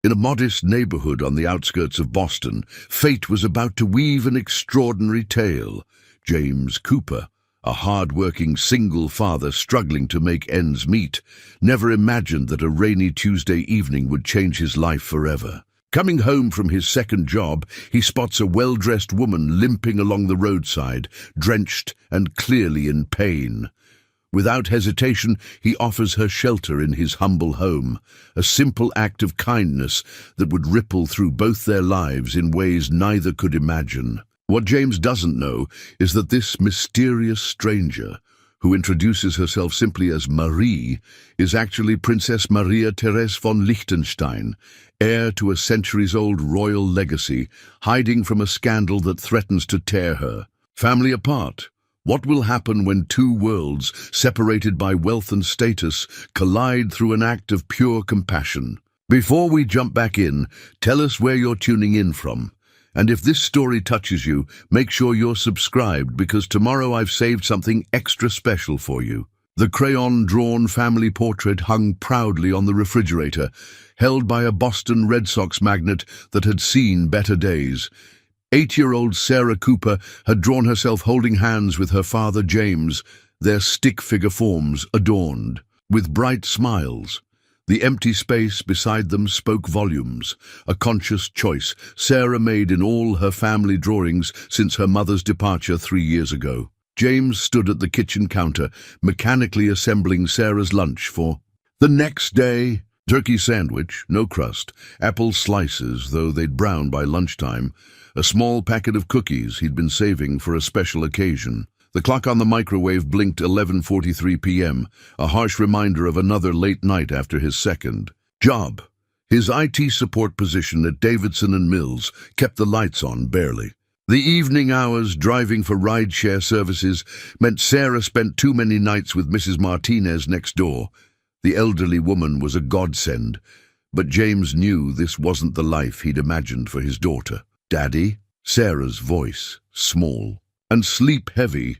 In a modest neighborhood on the outskirts of Boston, fate was about to weave an extraordinary tale. James Cooper, a hard-working single father struggling to make ends meet, never imagined that a rainy Tuesday evening would change his life forever. Coming home from his second job, he spots a well-dressed woman limping along the roadside, drenched and clearly in pain. Without hesitation, he offers her shelter in his humble home, a simple act of kindness that would ripple through both their lives in ways neither could imagine. What James doesn't know is that this mysterious stranger, who introduces herself simply as Marie, is actually Princess Maria Therese von Liechtenstein, heir to a centuries-old royal legacy, hiding from a scandal that threatens to tear her family apart. What will happen when two worlds, separated by wealth and status, collide through an act of pure compassion? Before we jump back in, tell us where you're tuning in from. And if this story touches you, make sure you're subscribed, because tomorrow I've saved something extra special for you. The crayon-drawn family portrait hung proudly on the refrigerator, held by a Boston Red Sox magnate that had seen better days. 8-year-old Sarah Cooper had drawn herself holding hands with her father James, their stick-figure forms adorned with bright smiles. The empty space beside them spoke volumes, a conscious choice Sarah made in all her family drawings since her mother's departure 3 years ago. James stood at the kitchen counter, mechanically assembling Sarah's lunch for the next day. Turkey sandwich, no crust, apple slices, though they'd brown by lunchtime, a small packet of cookies he'd been saving for a special occasion. The clock on the microwave blinked 11:43 p.m., a harsh reminder of another late night after his second job. His IT support position at Davidson & Mills kept the lights on barely. The evening hours driving for rideshare services meant Sarah spent too many nights with Mrs. Martinez next door. The elderly woman was a godsend, but James knew this wasn't the life he'd imagined for his daughter. "Daddy?" Sarah's voice, small and sleep-heavy,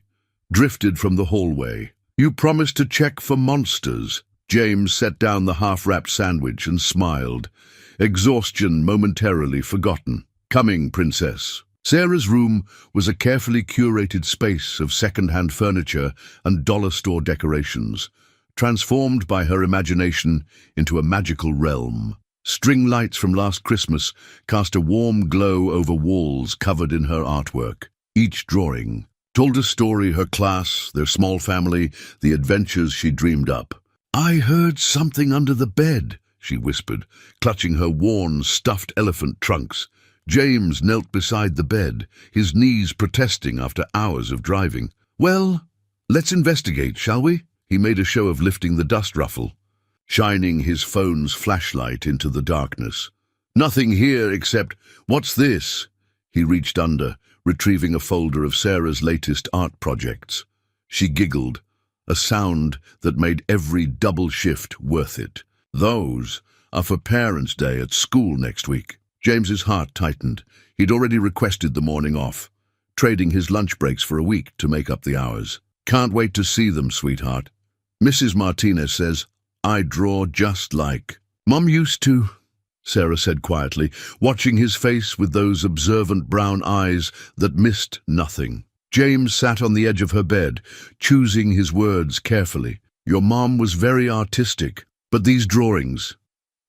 drifted from the hallway. "You promised to check for monsters." James set down the half-wrapped sandwich and smiled, exhaustion momentarily forgotten. "Coming, princess." Sarah's room was a carefully curated space of second-hand furniture and dollar store decorations, transformed by her imagination into a magical realm. String lights from last Christmas cast a warm glow over walls covered in her artwork. Each drawing told a story: her class, their small family, the adventures she dreamed up. "I heard something under the bed," she whispered, clutching her worn, stuffed elephant trunks. James knelt beside the bed, his knees protesting after hours of driving. "Well, let's investigate, shall we?" He made a show of lifting the dust ruffle, shining his phone's flashlight into the darkness. "Nothing here except, what's this?" He reached under, retrieving a folder of Sarah's latest art projects. She giggled, a sound that made every double shift worth it. "Those are for Parents' Day at school next week." James's heart tightened. He'd already requested the morning off, trading his lunch breaks for a week to make up the hours. "Can't wait to see them, sweetheart. Mrs. Martinez says I draw just like Mom used to," Sarah said quietly, watching his face with those observant brown eyes that missed nothing. James sat on the edge of her bed, choosing his words carefully. "Your mom was very artistic, but these drawings,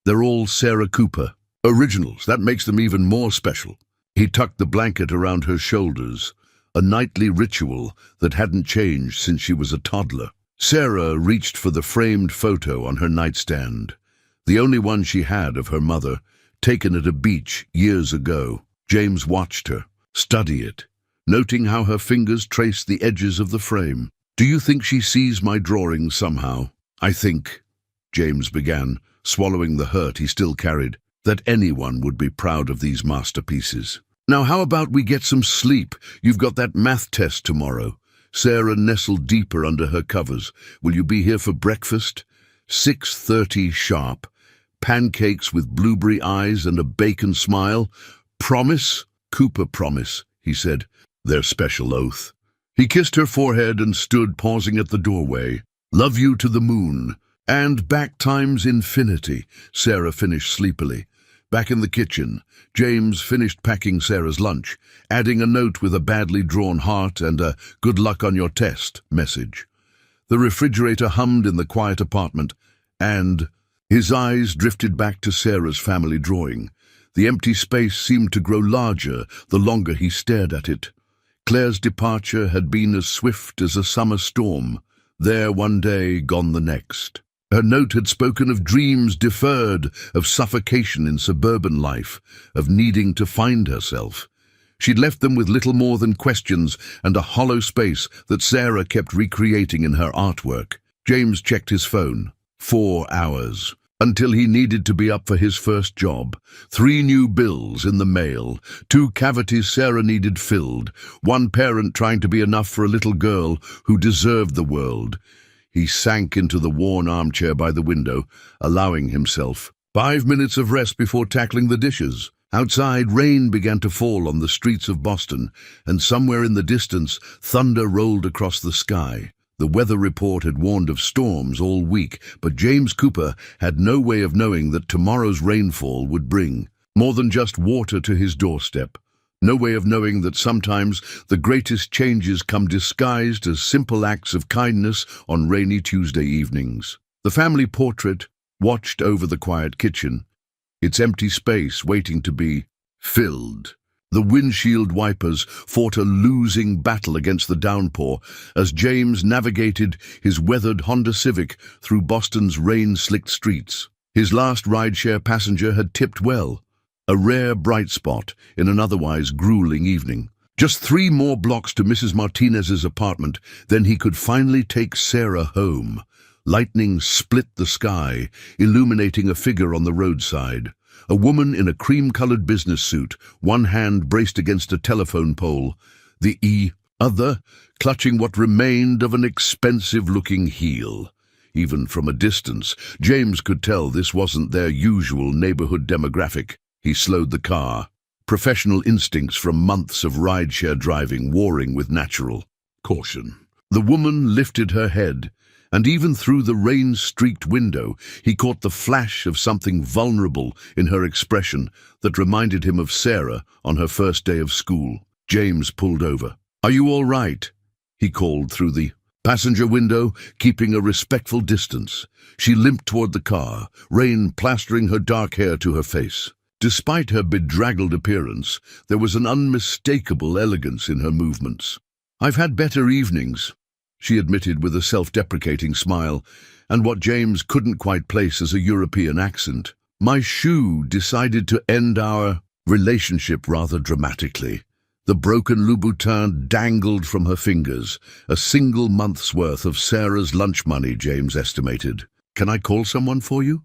they're all Sarah Cooper. Originals, that makes them even more special." He tucked the blanket around her shoulders, a nightly ritual that hadn't changed since she was a toddler. Sarah reached for the framed photo on her nightstand, the only one she had of her mother, taken at a beach years ago. James watched her, study it, noting how her fingers traced the edges of the frame. "Do you think she sees my drawings somehow?" "I think," James began, swallowing the hurt he still carried, "that anyone would be proud of these masterpieces. Now how about we get some sleep? You've got that math test tomorrow." Sarah nestled deeper under her covers. "Will you be here for breakfast?" 6:30 sharp. Pancakes with blueberry eyes and a bacon smile. "Promise?" "Cooper promise," he said, their special oath. He kissed her forehead and stood pausing at the doorway. "Love you to the moon. And back times infinity," Sarah finished sleepily. Back in the kitchen, James finished packing Sarah's lunch, adding a note with a badly drawn heart and a "good luck on your test" message. The refrigerator hummed in the quiet apartment, and his eyes drifted back to Sarah's family drawing. The empty space seemed to grow larger the longer he stared at it. Claire's departure had been as swift as a summer storm, there one day, gone the next. Her note had spoken of dreams deferred, of suffocation in suburban life, of needing to find herself. She'd left them with little more than questions and a hollow space that Sarah kept recreating in her artwork. James checked his phone. 4 hours. Until he needed to be up for his first job. 3 new bills in the mail. 2 cavities Sarah needed filled. 1 parent trying to be enough for a little girl who deserved the world. He sank into the worn armchair by the window, allowing himself 5 minutes of rest before tackling the dishes. Outside, rain began to fall on the streets of Boston, and somewhere in the distance, thunder rolled across the sky. The weather report had warned of storms all week, but James Cooper had no way of knowing that tomorrow's rainfall would bring more than just water to his doorstep. No way of knowing that sometimes the greatest changes come disguised as simple acts of kindness on rainy Tuesday evenings. The family portrait watched over the quiet kitchen, its empty space waiting to be filled. The windshield wipers fought a losing battle against the downpour as James navigated his weathered Honda Civic through Boston's rain-slicked streets. His last rideshare passenger had tipped well, a rare bright spot in an otherwise grueling evening. Just 3 more blocks to Mrs. Martinez's apartment, then he could finally take Sarah home. Lightning split the sky, illuminating a figure on the roadside. A woman in a cream-colored business suit, one hand braced against a telephone pole, the other clutching what remained of an expensive-looking heel. Even from a distance, James could tell this wasn't their usual neighborhood demographic. He slowed the car, professional instincts from months of rideshare driving warring with natural caution. The woman lifted her head, and even through the rain-streaked window, he caught the flash of something vulnerable in her expression that reminded him of Sarah on her first day of school. James pulled over. "Are you all right?" he called through the passenger window, keeping a respectful distance. She limped toward the car, rain plastering her dark hair to her face. Despite her bedraggled appearance, there was an unmistakable elegance in her movements. "I've had better evenings," she admitted with a self-deprecating smile, and what James couldn't quite place as a European accent. "My shoe decided to end our relationship rather dramatically." The broken Louboutin dangled from her fingers, a single month's worth of Sarah's lunch money, James estimated. "Can I call someone for you?"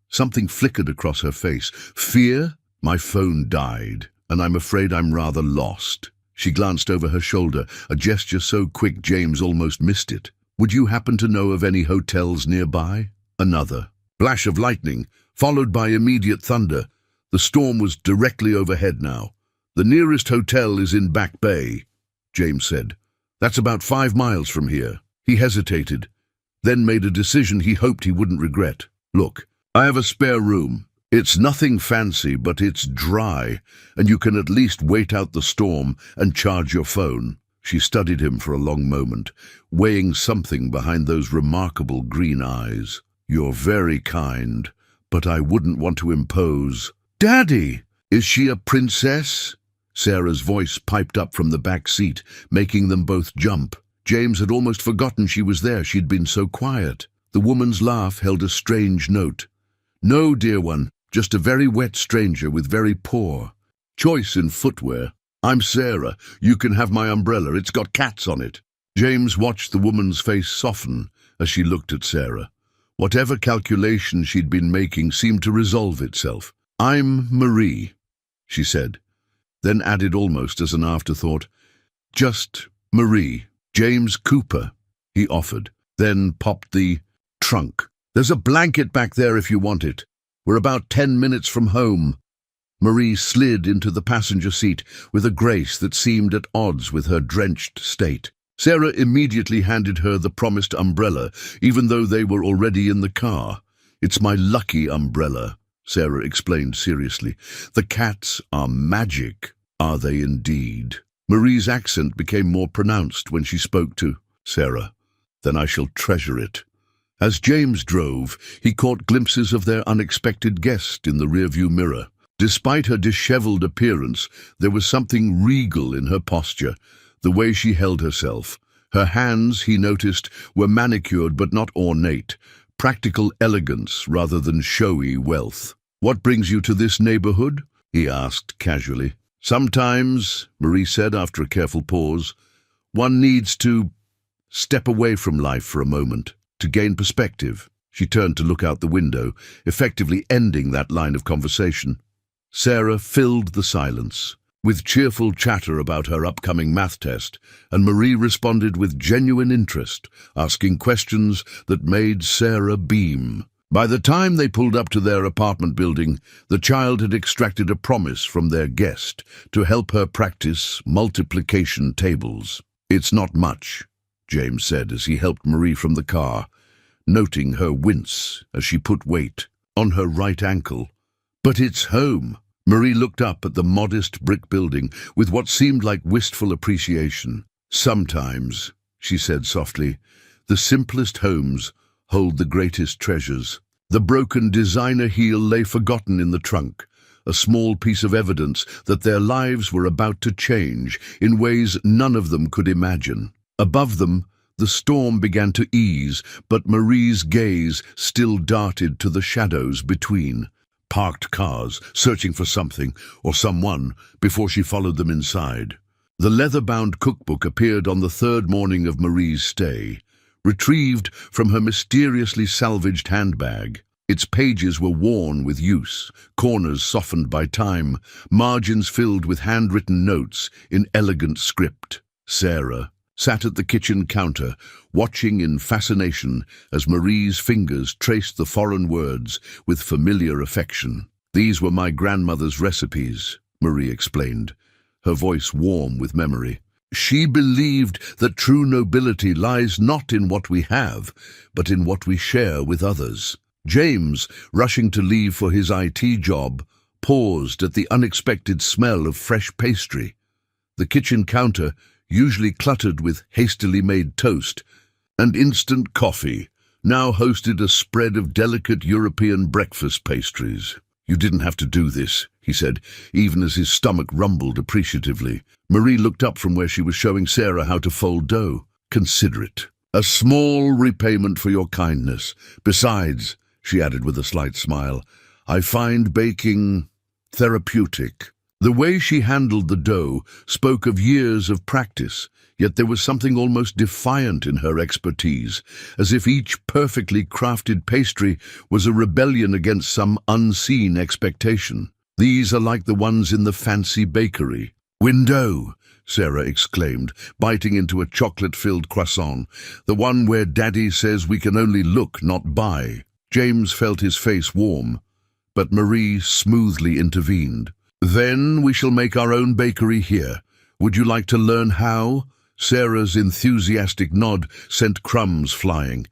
Something flickered across her face. "Fear? My phone died, and I'm afraid I'm rather lost." She glanced over her shoulder, a gesture so quick James almost missed it. "Would you happen to know of any hotels nearby?" Another flash of lightning, followed by immediate thunder. The storm was directly overhead now. "The nearest hotel is in Back Bay," James said. "That's about 5 miles from here." He hesitated, then made a decision he hoped he wouldn't regret. "Look, I have a spare room. It's nothing fancy, but it's dry, and you can at least wait out the storm and charge your phone." She studied him for a long moment, weighing something behind those remarkable green eyes. "You're very kind, but I wouldn't want to impose." "Daddy! Is she a princess?" Sarah's voice piped up from the back seat, making them both jump. James had almost forgotten she was there. She'd been so quiet. The woman's laugh held a strange note. "No, dear one, just a very wet stranger with very poor choice in footwear. I'm Sarah. You can have my umbrella. It's got cats on it." James watched the woman's face soften as she looked at Sarah. Whatever calculation she'd been making seemed to resolve itself. "I'm Marie," she said, then added almost as an afterthought, "Just Marie." "James Cooper," he offered, then popped the trunk. "There's a blanket back there if you want it. We're about 10 minutes from home." Marie slid into the passenger seat with a grace that seemed at odds with her drenched state. Sarah immediately handed her the promised umbrella, even though they were already in the car. "It's my lucky umbrella," Sarah explained seriously. "The cats are magic." "Are they indeed?" Marie's accent became more pronounced when she spoke to Sarah. "Then I shall treasure it." As James drove, he caught glimpses of their unexpected guest in the rearview mirror. Despite her disheveled appearance, there was something regal in her posture, the way she held herself. Her hands, he noticed, were manicured but not ornate, practical elegance rather than showy wealth. "What brings you to this neighborhood?" he asked casually. "Sometimes," Marie said after a careful pause, "one needs to step away from life for a moment, to gain perspective." She turned to look out the window, effectively ending that line of conversation. Sarah filled the silence with cheerful chatter about her upcoming math test, and Marie responded with genuine interest, asking questions that made Sarah beam. By the time they pulled up to their apartment building, the child had extracted a promise from their guest to help her practice multiplication tables. "It's not much," James said as he helped Marie from the car, noting her wince as she put weight on her right ankle. "But it's home." Marie looked up at the modest brick building with what seemed like wistful appreciation. "Sometimes," she said softly, "the simplest homes hold the greatest treasures." The broken designer heel lay forgotten in the trunk, a small piece of evidence that their lives were about to change in ways none of them could imagine. Above them, the storm began to ease, but Marie's gaze still darted to the shadows between. Parked cars, searching for something or someone before she followed them inside. The leather-bound cookbook appeared on the third morning of Marie's stay, retrieved from her mysteriously salvaged handbag. Its pages were worn with use, corners softened by time, margins filled with handwritten notes in elegant script. Sarah sat at the kitchen counter, watching in fascination as Marie's fingers traced the foreign words with familiar affection. "These were my grandmother's recipes," Marie explained, her voice warm with memory. "She believed that true nobility lies not in what we have, but in what we share with others." James, rushing to leave for his IT job, paused at the unexpected smell of fresh pastry. The kitchen counter, usually cluttered with hastily made toast and instant coffee, now hosted a spread of delicate European breakfast pastries. "You didn't have to do this," he said, even as his stomach rumbled appreciatively. Marie looked up from where she was showing Sarah how to fold dough. "Consider it a small repayment for your kindness. Besides," she added with a slight smile, "I find baking therapeutic." The way she handled the dough spoke of years of practice, yet there was something almost defiant in her expertise, as if each perfectly crafted pastry was a rebellion against some unseen expectation. "These are like the ones in the fancy bakery." "Window!" Sarah exclaimed, biting into a chocolate-filled croissant, "the one where Daddy says we can only look, not buy." James felt his face warm, but Marie smoothly intervened. "Then we shall make our own bakery here. Would you like to learn how?" Sarah's enthusiastic nod sent crumbs flying.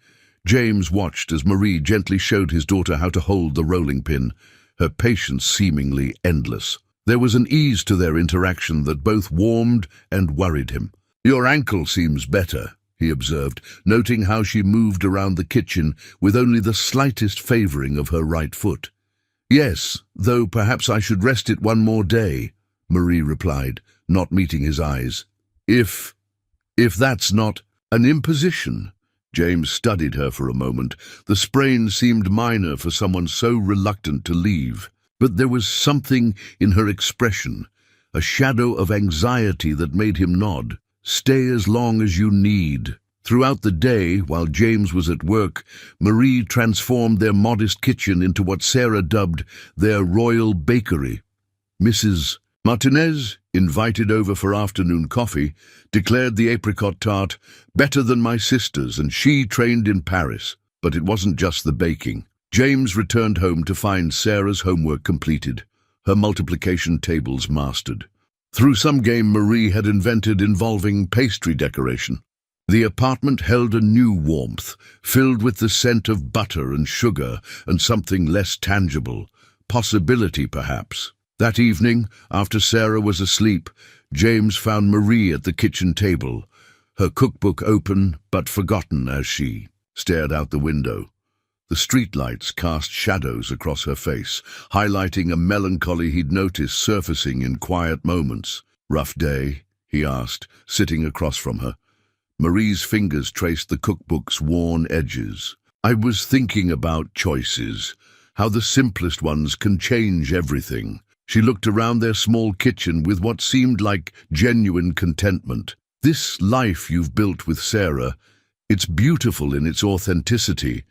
James watched as Marie gently showed his daughter how to hold the rolling pin, her patience seemingly endless. There was an ease to their interaction that both warmed and worried him. "Your ankle seems better," he observed, noting how she moved around the kitchen with only the slightest favoring of her right foot. "Yes, though perhaps I should rest it one more day," Marie replied, not meeting his eyes. If that's not an imposition." James studied her for a moment. The sprain seemed minor for someone so reluctant to leave. But there was something in her expression, a shadow of anxiety that made him nod. "Stay as long as you need." Throughout the day, while James was at work, Marie transformed their modest kitchen into what Sarah dubbed their royal bakery. Mrs. Martinez, invited over for afternoon coffee, declared the apricot tart better than my sister's, and she trained in Paris. But it wasn't just the baking. James returned home to find Sarah's homework completed, her multiplication tables mastered. Through some game Marie had invented involving pastry decoration. The apartment held a new warmth, filled with the scent of butter and sugar and something less tangible, possibility, perhaps. That evening, after Sarah was asleep, James found Marie at the kitchen table, her cookbook open but forgotten as she stared out the window. The streetlights cast shadows across her face, highlighting a melancholy he'd noticed surfacing in quiet moments. "Rough day?" he asked, sitting across from her. Marie's fingers traced the cookbook's worn edges. "I was thinking about choices, how the simplest ones can change everything." She looked around their small kitchen with what seemed like genuine contentment. "This life you've built with Sarah, it's beautiful in its authenticity."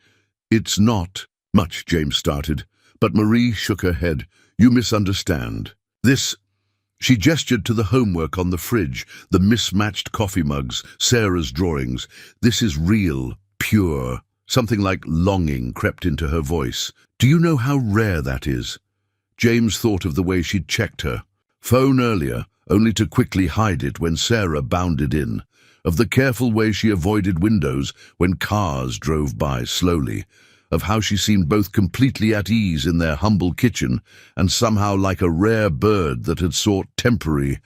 "It's not much," James started, but Marie shook her head. "You misunderstand. This—" She gestured to the homework on the fridge, the mismatched coffee mugs, Sarah's drawings. "This is real, pure." Something like longing crept into her voice. "Do you know how rare that is?" James thought of the way she'd checked her phone earlier, only to quickly hide it when Sarah bounded in, of the careful way she avoided windows when cars drove by slowly, of how she seemed both completely at ease in their humble kitchen and somehow like a rare bird that had sought temporary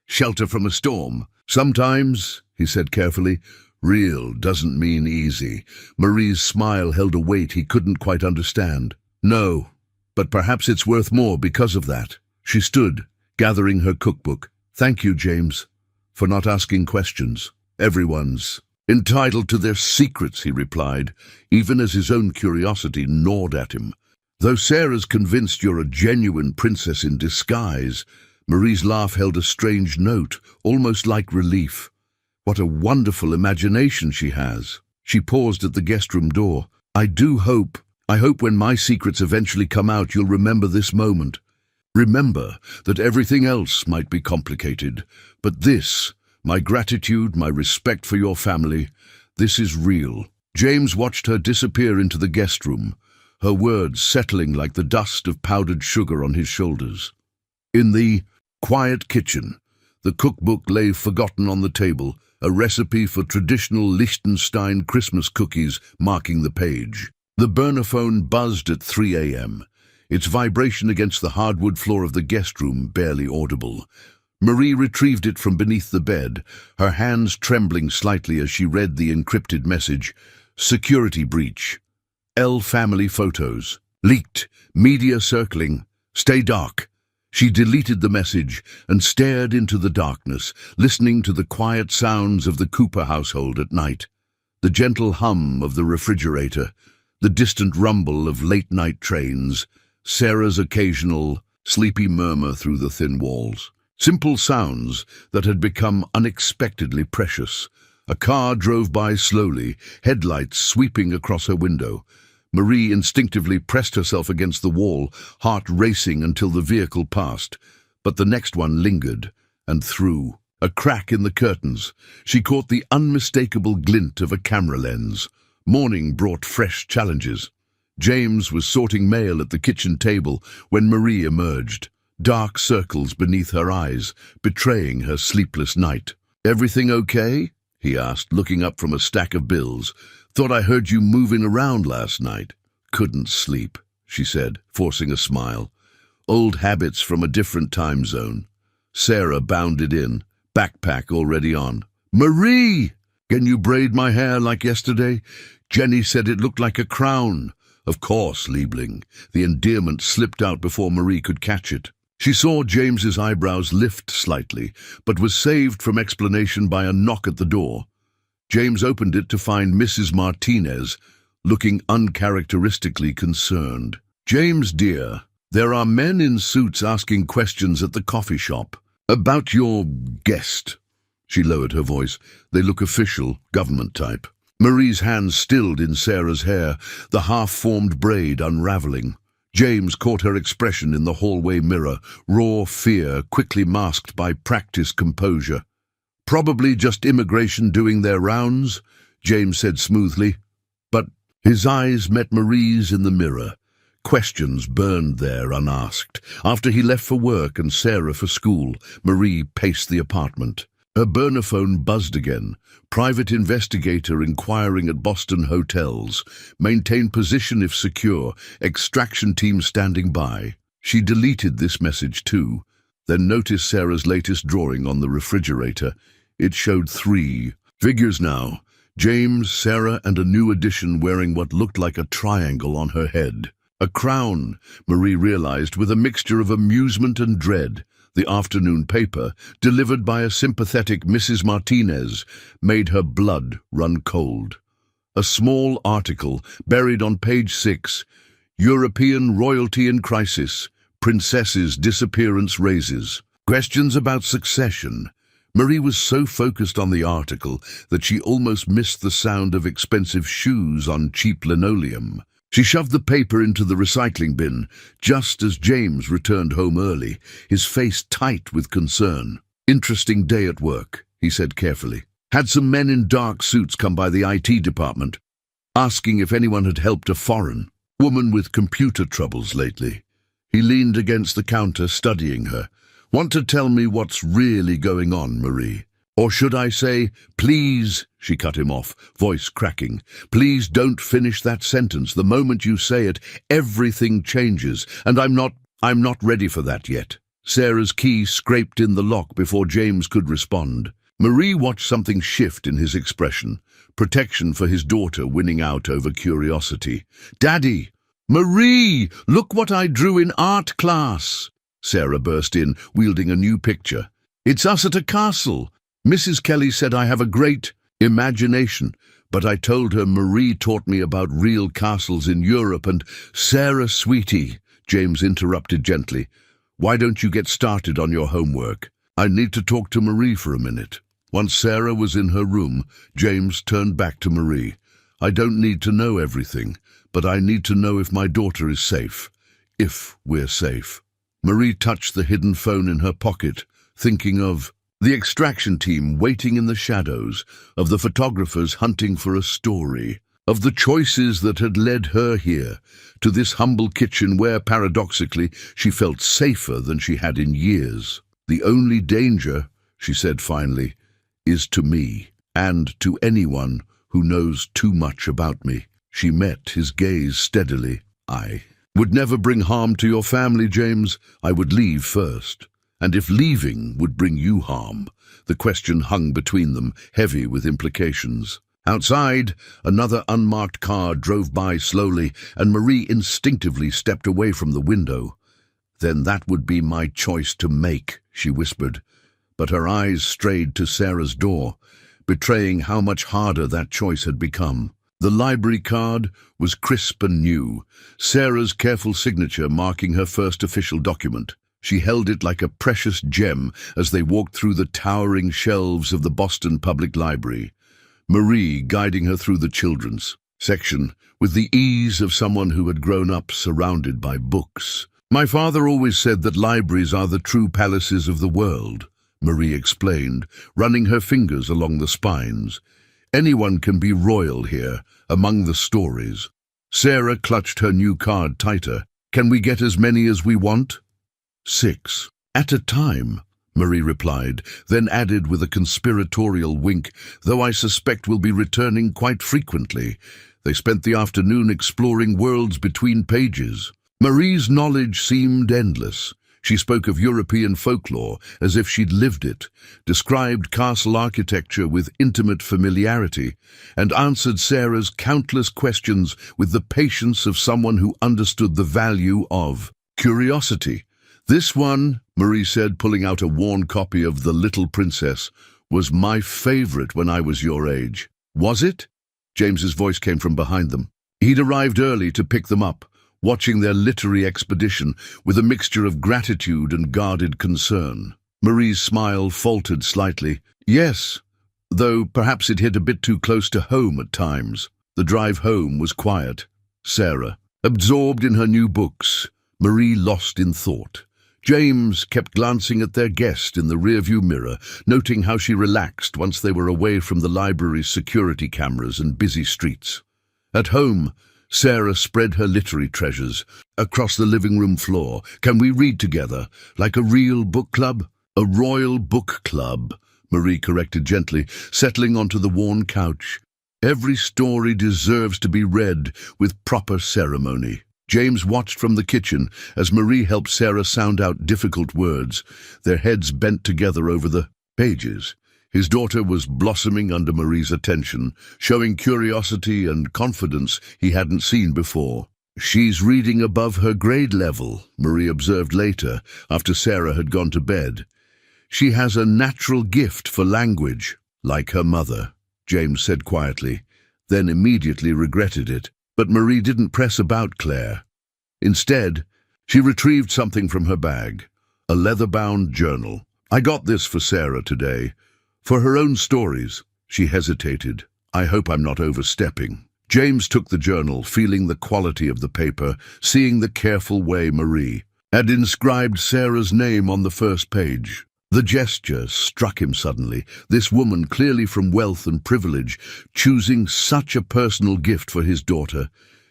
shelter from a storm. "Sometimes," he said carefully, "real doesn't mean easy." Marie's smile held a weight he couldn't quite understand. "No, but perhaps it's worth more because of that." She stood, gathering her cookbook. "Thank you, James, for not asking questions." "Everyone's entitled to their secrets," he replied, even as his own curiosity gnawed at him. "Though Sarah's convinced you're a genuine princess in disguise." Marie's laugh held a strange note, almost like relief. "What a wonderful imagination she has." She paused at the guest room door. I hope when my secrets eventually come out, you'll remember this moment. Remember that everything else might be complicated, but this, my gratitude, my respect for your family, this is real." James watched her disappear into the guest room, her words settling like the dust of powdered sugar on his shoulders. In the quiet kitchen, the cookbook lay forgotten on the table, a recipe for traditional Liechtenstein Christmas cookies marking the page. The burner phone buzzed at 3 a.m., its vibration against the hardwood floor of the guest room barely audible. Marie retrieved it from beneath the bed, her hands trembling slightly as she read the encrypted message. "Security breach. L family photos. Leaked. Media circling. Stay dark." She deleted the message and stared into the darkness, listening to the quiet sounds of the Cooper household at night. The gentle hum of the refrigerator, the distant rumble of late-night trains, Sarah's occasional, sleepy murmur through the thin walls. Simple sounds that had become unexpectedly precious. A car drove by slowly, headlights sweeping across her window. Marie instinctively pressed herself against the wall, heart racing until the vehicle passed. But the next one lingered, and through a crack in the curtains, she caught the unmistakable glint of a camera lens. Morning brought fresh challenges. James was sorting mail at the kitchen table when Marie emerged, dark circles beneath her eyes, betraying her sleepless night. "Everything okay?" he asked, looking up from a stack of bills. "Thought I heard you moving around last night." "Couldn't sleep," she said, forcing a smile. "Old habits from a different time zone." Sarah bounded in, backpack already on. "Marie! Can you braid my hair like yesterday? Jenny said it looked like a crown." "Of course, Liebling." The endearment slipped out before Marie could catch it. She saw James's eyebrows lift slightly, but was saved from explanation by a knock at the door. James opened it to find Mrs. Martinez, looking uncharacteristically concerned. "James, dear, there are men in suits asking questions at the coffee shop. About your guest." She lowered her voice. "They look official, government type." Marie's hands stilled in Sarah's hair, the half-formed braid unraveling. James caught her expression in the hallway mirror, raw fear quickly masked by practiced composure. "Probably just immigration doing their rounds," James said smoothly. But his eyes met Marie's in the mirror. Questions burned there unasked. After he left for work and Sarah for school, Marie paced the apartment. Her burner phone buzzed again. "Private investigator inquiring at Boston hotels. Maintain position if secure. Extraction team standing by." She deleted this message too, then noticed Sarah's latest drawing on the refrigerator. It showed 3 figures now: James, Sarah, and a new addition wearing what looked like a triangle on her head. A crown, Marie realized, with a mixture of amusement and dread. The afternoon paper, delivered by a sympathetic Mrs. Martinez, made her blood run cold. A small article, buried on page 6, European royalty in crisis, princess's disappearance raises questions about succession. Marie was so focused on the article that she almost missed the sound of expensive shoes on cheap linoleum. She shoved the paper into the recycling bin just as James returned home early, his face tight with concern. "Interesting day at work," he said carefully. "Had some men in dark suits come by the IT department, asking if anyone had helped a foreign woman with computer troubles lately." He leaned against the counter, studying her. "Want to tell me what's really going on, Marie? Or should I say, please?" She cut him off, voice cracking. "Please don't finish that sentence. The moment you say it, everything changes, and I'm not ready for that yet." Sarah's key scraped in the lock before James could respond. Marie watched something shift in his expression, protection for his daughter winning out over curiosity. "Daddy! Marie! Look what I drew in art class!" Sarah burst in, wielding a new picture. "It's us at a castle. Mrs. Kelly said I have a great imagination, but I told her Marie taught me about real castles in Europe and—" "Sarah, sweetie," James interrupted gently, "why don't you get started on your homework? I need to talk to Marie for a minute." Once Sarah was in her room, James turned back to Marie. "I don't need to know everything, but I need to know if my daughter is safe. If we're safe." Marie touched the hidden phone in her pocket, thinking of the extraction team waiting in the shadows, of the photographers hunting for a story, of the choices that had led her here, to this humble kitchen where, paradoxically, she felt safer than she had in years. "The only danger," she said finally, "is to me, and to anyone who knows too much about me." She met his gaze steadily. "I would never bring harm to your family, James. I would leave first. And if leaving would bring you harm." The question hung between them, heavy with implications. Outside, another unmarked car drove by slowly, and Marie instinctively stepped away from the window. "Then that would be my choice to make," she whispered. But her eyes strayed to Sarah's door, betraying how much harder that choice had become. The library card was crisp and new, Sarah's careful signature marking her first official document. She held it like a precious gem as they walked through the towering shelves of the Boston Public Library, Marie guiding her through the children's section with the ease of someone who had grown up surrounded by books. "My father always said that libraries are the true palaces of the world," Marie explained, running her fingers along the spines. "Anyone can be royal here, among the stories." Sarah clutched her new card tighter. "Can we get as many as we want?" 6. "At a time," Marie replied, then added with a conspiratorial wink, "though I suspect we'll be returning quite frequently." They spent the afternoon exploring worlds between pages. Marie's knowledge seemed endless. She spoke of European folklore as if she'd lived it, described castle architecture with intimate familiarity, and answered Sarah's countless questions with the patience of someone who understood the value of curiosity. "This one," Marie said, pulling out a worn copy of The Little Princess, "was my favorite when I was your age." "Was it?" James's voice came from behind them. He'd arrived early to pick them up, watching their literary expedition with a mixture of gratitude and guarded concern. Marie's smile faltered slightly. "Yes, though perhaps it hit a bit too close to home at times." The drive home was quiet. Sarah, absorbed in her new books, Marie lost in thought. James kept glancing at their guest in the rearview mirror, noting how she relaxed once they were away from the library's security cameras and busy streets. At home, Sarah spread her literary treasures across the living room floor. "Can we read together, like a real book club?" "A royal book club," Marie corrected gently, settling onto the worn couch. "Every story deserves to be read with proper ceremony." James watched from the kitchen as Marie helped Sarah sound out difficult words, their heads bent together over the pages. His daughter was blossoming under Marie's attention, showing curiosity and confidence he hadn't seen before. "She's reading above her grade level," Marie observed later, after Sarah had gone to bed. "She has a natural gift for language, like her mother," James said quietly, then immediately regretted it. But Marie didn't press about Claire. Instead, she retrieved something from her bag, a leather-bound journal. "I got this for Sarah today. For her own stories." She hesitated. "I hope I'm not overstepping." James took the journal, feeling the quality of the paper, seeing the careful way Marie had inscribed Sarah's name on the first page. The gesture struck him suddenly. This woman, clearly from wealth and privilege, choosing such a personal gift for his daughter.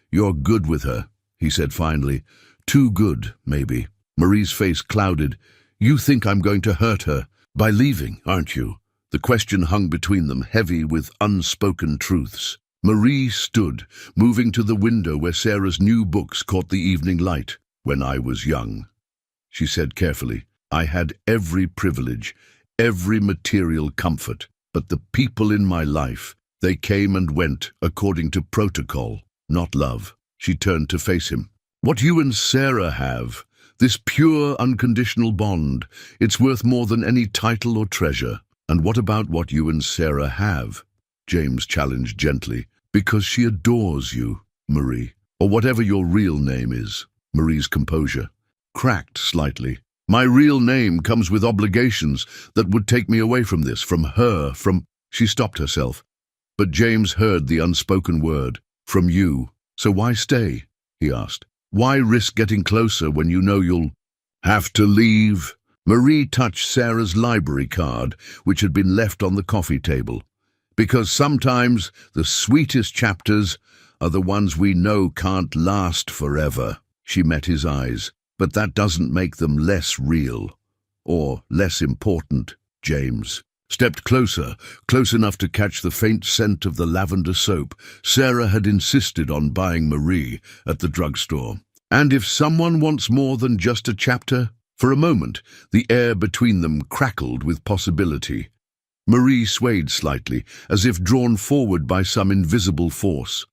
"You're good with her," he said finally. "Too good, maybe." Marie's face clouded. "You think I'm going to hurt her by leaving, aren't you?" The question hung between them, heavy with unspoken truths. Marie stood, moving to the window where Sarah's new books caught the evening light. "When I was young," she said carefully, "I had every privilege, every material comfort. But the people in my life, they came and went according to protocol, not love." She turned to face him. "What you and Sarah have, this pure, unconditional bond, it's worth more than any title or treasure." "And what about what you and Sarah have?" James challenged gently. "Because she adores you, Marie, or whatever your real name is." Marie's composure cracked slightly. "My real name comes with obligations that would take me away from this, from her, from—" She stopped herself. But James heard the unspoken word, "from you." "So why stay?" he asked. "Why risk getting closer when you know you'll have to leave?" Marie touched Sarah's library card, which had been left on the coffee table. "Because sometimes the sweetest chapters are the ones we know can't last forever." She met his eyes. "But that doesn't make them less real, or less important." James stepped closer, close enough to catch the faint scent of the lavender soap Sarah had insisted on buying Marie at the drugstore. "And if someone wants more than just a chapter?" For a moment, the air between them crackled with possibility. Marie swayed slightly, as if drawn forward by some invisible force.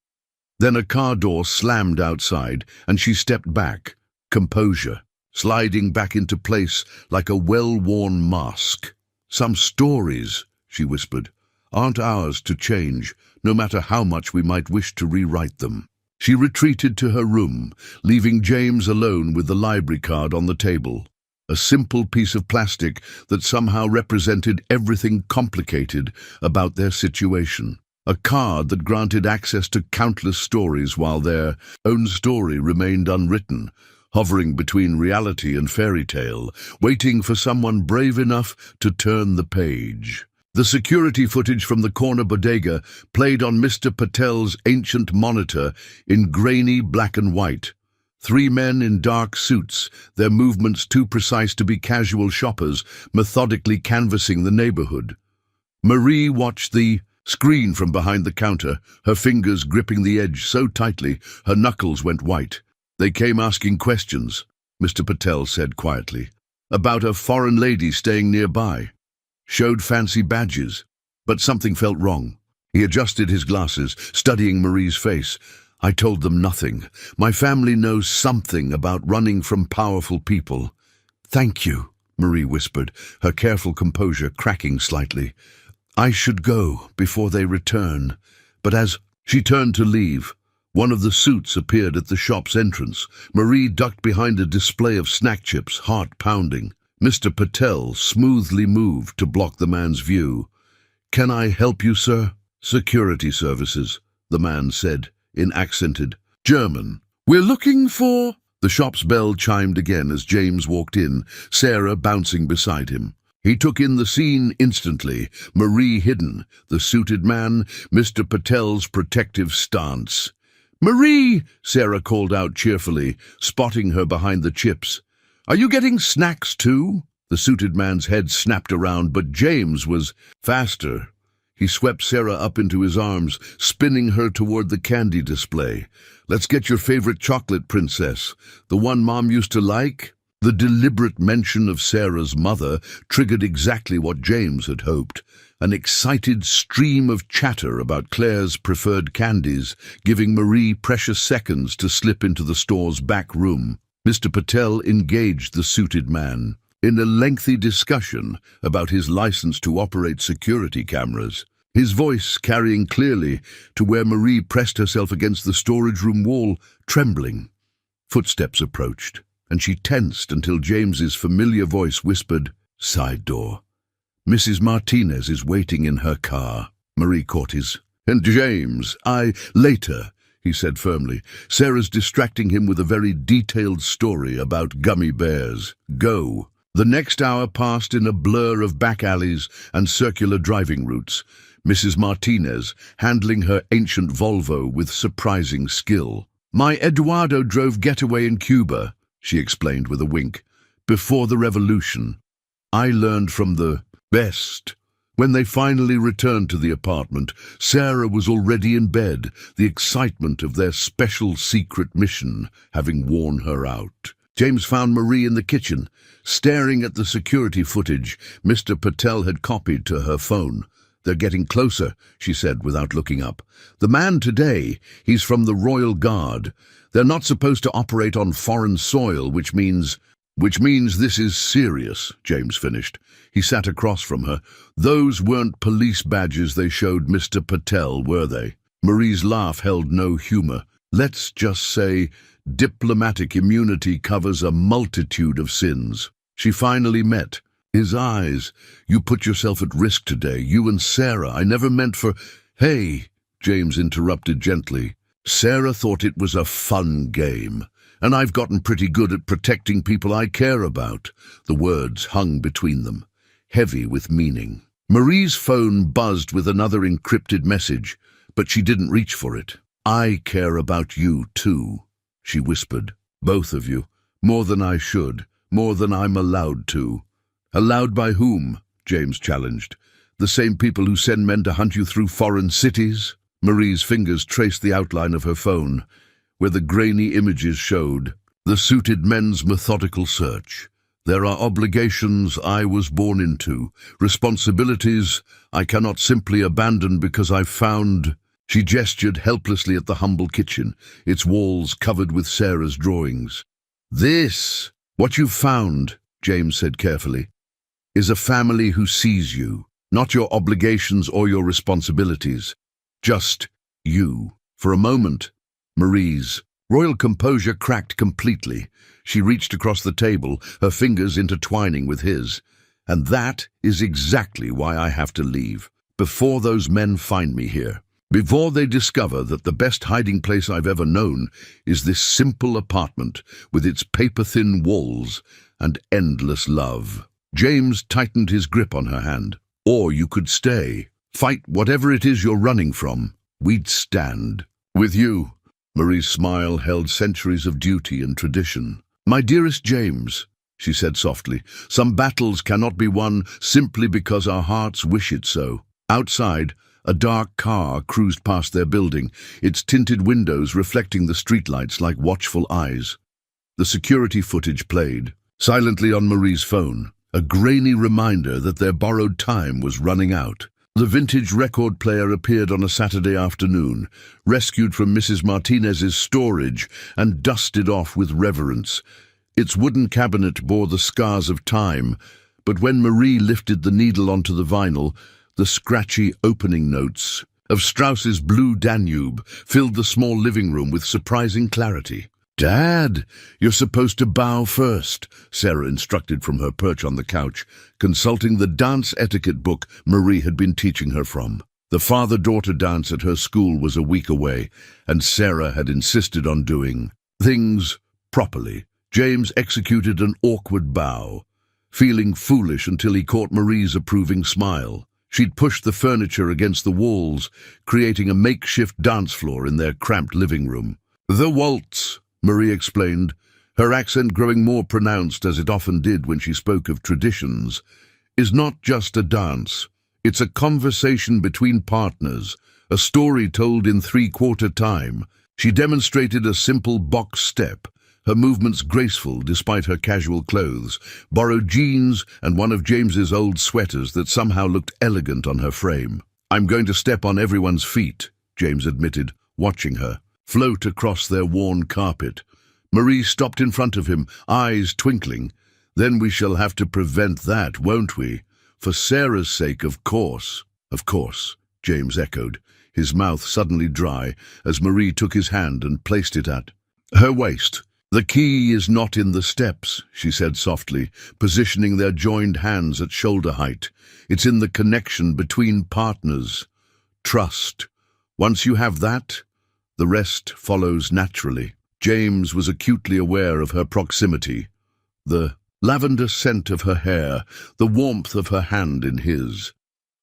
Then a car door slammed outside, and she stepped back, composure sliding back into place like a well-worn mask. "Some stories," she whispered, "aren't ours to change, no matter how much we might wish to rewrite them." She retreated to her room, leaving James alone with the library card on the table. A simple piece of plastic that somehow represented everything complicated about their situation. A card that granted access to countless stories while their own story remained unwritten, hovering between reality and fairy tale, waiting for someone brave enough to turn the page. The security footage from the corner bodega played on Mr. Patel's ancient monitor in grainy black and white. 3 men in dark suits, their movements too precise to be casual shoppers, methodically canvassing the neighborhood. Marie watched the screen from behind the counter, her fingers gripping the edge so tightly her knuckles went white. "They came asking questions," Mr. Patel said quietly, "about a foreign lady staying nearby. Showed fancy badges, but something felt wrong." He adjusted his glasses, studying Marie's face. "I told them nothing. My family knows something about running from powerful people." "Thank you," Marie whispered, her careful composure cracking slightly. "I should go before they return." But as she turned to leave, one of the suits appeared at the shop's entrance. Marie ducked behind a display of snack chips, heart pounding. Mr. Patel smoothly moved to block the man's view. "Can I help you, sir?" "Security services," the man said, in accented German. "We're looking for—" The shop's bell chimed again as James walked in, Sarah bouncing beside him. He took in the scene instantly, Marie hidden, the suited man, Mr. Patel's protective stance. "Marie!" Sarah called out cheerfully, spotting her behind the chips. "Are you getting snacks too?" The suited man's head snapped around, but James was faster. He swept Sarah up into his arms, spinning her toward the candy display. "Let's get your favorite chocolate, princess. The one Mom used to like?" The deliberate mention of Sarah's mother triggered exactly what James had hoped. An excited stream of chatter about Claire's preferred candies, giving Marie precious seconds to slip into the store's back room. Mr. Patel engaged the suited man in a lengthy discussion about his license to operate security cameras, his voice carrying clearly to where Marie pressed herself against the storage room wall, trembling. Footsteps approached, and she tensed until James's familiar voice whispered, "Side door. Mrs. Martinez is waiting in her car." Marie caught his. "And James, later," he said firmly. "Sarah's distracting him with a very detailed story about gummy bears. Go." The next hour passed in a blur of back alleys and circular driving routes, Mrs. Martinez handling her ancient Volvo with surprising skill. "My Eduardo drove getaway in Cuba," she explained with a wink. "Before the revolution. I learned from the best." When they finally returned to the apartment, Sarah was already in bed, the excitement of their special secret mission having worn her out. James found Marie in the kitchen, staring at the security footage Mr. Patel had copied to her phone. "They're getting closer," she said without looking up. "The man today, he's from the Royal Guard. They're not supposed to operate on foreign soil, which means this is serious," James finished. He sat across from her. "Those weren't police badges they showed Mr. Patel, were they?" Marie's laugh held no humor. "Let's just say diplomatic immunity covers a multitude of sins." She finally met his eyes. "You put yourself at risk today, you and Sarah. I never meant for—" "Hey," James interrupted gently. "Sarah thought it was a fun game. And I've gotten pretty good at protecting people I care about." The words hung between them, heavy with meaning. Marie's phone buzzed with another encrypted message, but she didn't reach for it. "I care about you too," she whispered. "Both of you. More than I should. More than I'm allowed to." "Allowed by whom?" James challenged. "The same people who send men to hunt you through foreign cities?" Marie's fingers traced the outline of her phone, where the grainy images showed. "The suited men's methodical search. There are obligations I was born into, responsibilities I cannot simply abandon because I've found—" She gestured helplessly at the humble kitchen, its walls covered with Sarah's drawings. What you've found," James said carefully, "is a family who sees you, not your obligations or your responsibilities. Just you." For a moment, Marie's royal composure cracked completely. She reached across the table, her fingers intertwining with his. "And that is exactly why I have to leave. Before those men find me here. Before they discover that the best hiding place I've ever known is this simple apartment with its paper-thin walls and endless love." James tightened his grip on her hand. "Or you could stay. Fight whatever it is you're running from. We'd stand with you." Marie's smile held centuries of duty and tradition. "My dearest James," she said softly, "some battles cannot be won simply because our hearts wish it so." Outside, a dark car cruised past their building, its tinted windows reflecting the streetlights like watchful eyes. The security footage played, silently on Marie's phone, a grainy reminder that their borrowed time was running out. The vintage record player appeared on a Saturday afternoon, rescued from Mrs. Martinez's storage and dusted off with reverence. Its wooden cabinet bore the scars of time, but when Marie lifted the needle onto the vinyl, the scratchy opening notes of Strauss's Blue Danube filled the small living room with surprising clarity. "Dad, you're supposed to bow first," Sarah instructed from her perch on the couch, consulting the dance etiquette book Marie had been teaching her from. The father-daughter dance at her school was a week away, and Sarah had insisted on doing things properly. James executed an awkward bow, feeling foolish until he caught Marie's approving smile. She'd pushed the furniture against the walls, creating a makeshift dance floor in their cramped living room. "The waltz," Marie explained, her accent growing more pronounced as it often did when she spoke of traditions, "is not just a dance. It's a conversation between partners, a story told in three-quarter time. She demonstrated a simple box step, her movements graceful despite her casual clothes, borrowed jeans and one of James's old sweaters that somehow looked elegant on her frame. "I'm going to step on everyone's feet," James admitted, watching her float across their worn carpet. Marie stopped in front of him, eyes twinkling. "Then we shall have to prevent that, won't we? For Sarah's sake, of course." "Of course," James echoed, his mouth suddenly dry as Marie took his hand and placed it at her waist. "The key is not in the steps," she said softly, positioning their joined hands at shoulder height. "It's in the connection between partners. Trust. Once you have that, the rest follows naturally." James was acutely aware of her proximity. The lavender scent of her hair, the warmth of her hand in his.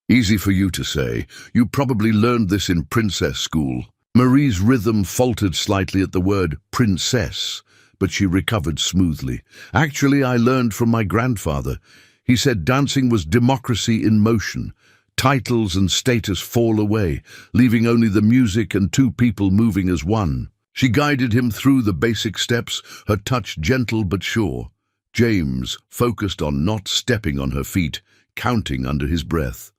"Easy for you to say. You probably learned this in princess school." Marie's rhythm faltered slightly at the word princess, but she recovered smoothly. "Actually, I learned from my grandfather. He said dancing was democracy in motion. Titles and status fall away, leaving only the music and two people moving as one." She guided him through the basic steps, her touch gentle but sure. James focused on not stepping on her feet, counting under his breath.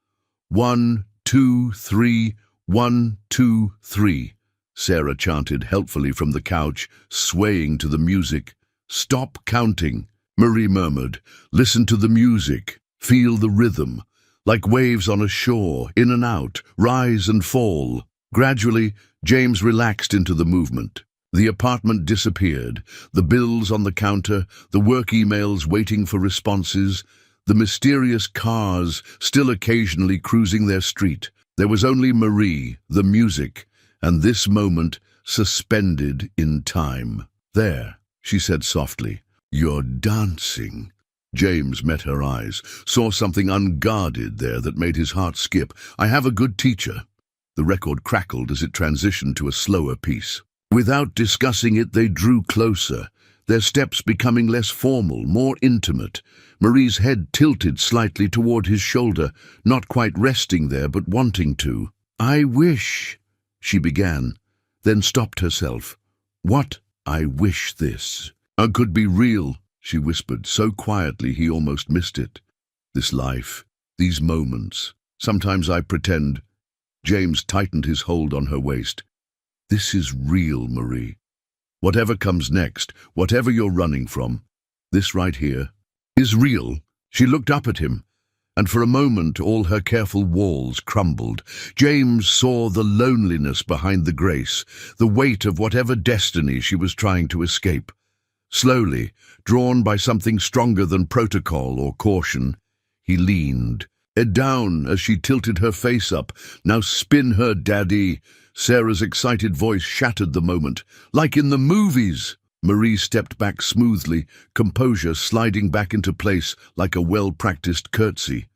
1, 2, 3, 1, 2, 3, Sarah chanted helpfully from the couch, swaying to the music. "Stop counting," Marie murmured. "Listen to the music. Feel the rhythm. Like waves on a shore, in and out, rise and fall." Gradually, James relaxed into the movement. The apartment disappeared, the bills on the counter, the work emails waiting for responses, the mysterious cars still occasionally cruising their street. There was only Marie, the music, and this moment suspended in time. "There," she said softly, "you're dancing." James met her eyes, saw something unguarded there that made his heart skip. "I have a good teacher." The record crackled as it transitioned to a slower piece. Without discussing it, they drew closer, their steps becoming less formal, more intimate. Marie's head tilted slightly toward his shoulder, not quite resting there, but wanting to. "I wish," she began, then stopped herself. "What? I wish this could be real," she whispered, so quietly he almost missed it. "This life, these moments. Sometimes I pretend." James tightened his hold on her waist. "This is real, Marie. Whatever comes next, whatever you're running from, this right here is real." She looked up at him, and for a moment all her careful walls crumbled. James saw the loneliness behind the grace, the weight of whatever destiny she was trying to escape. Slowly, drawn by something stronger than protocol or caution, he leaned, head down as she tilted her face up. "Now spin her, Daddy." Sarah's excited voice shattered the moment. "Like in the movies." Marie stepped back smoothly, composure sliding back into place like a well-practiced curtsy.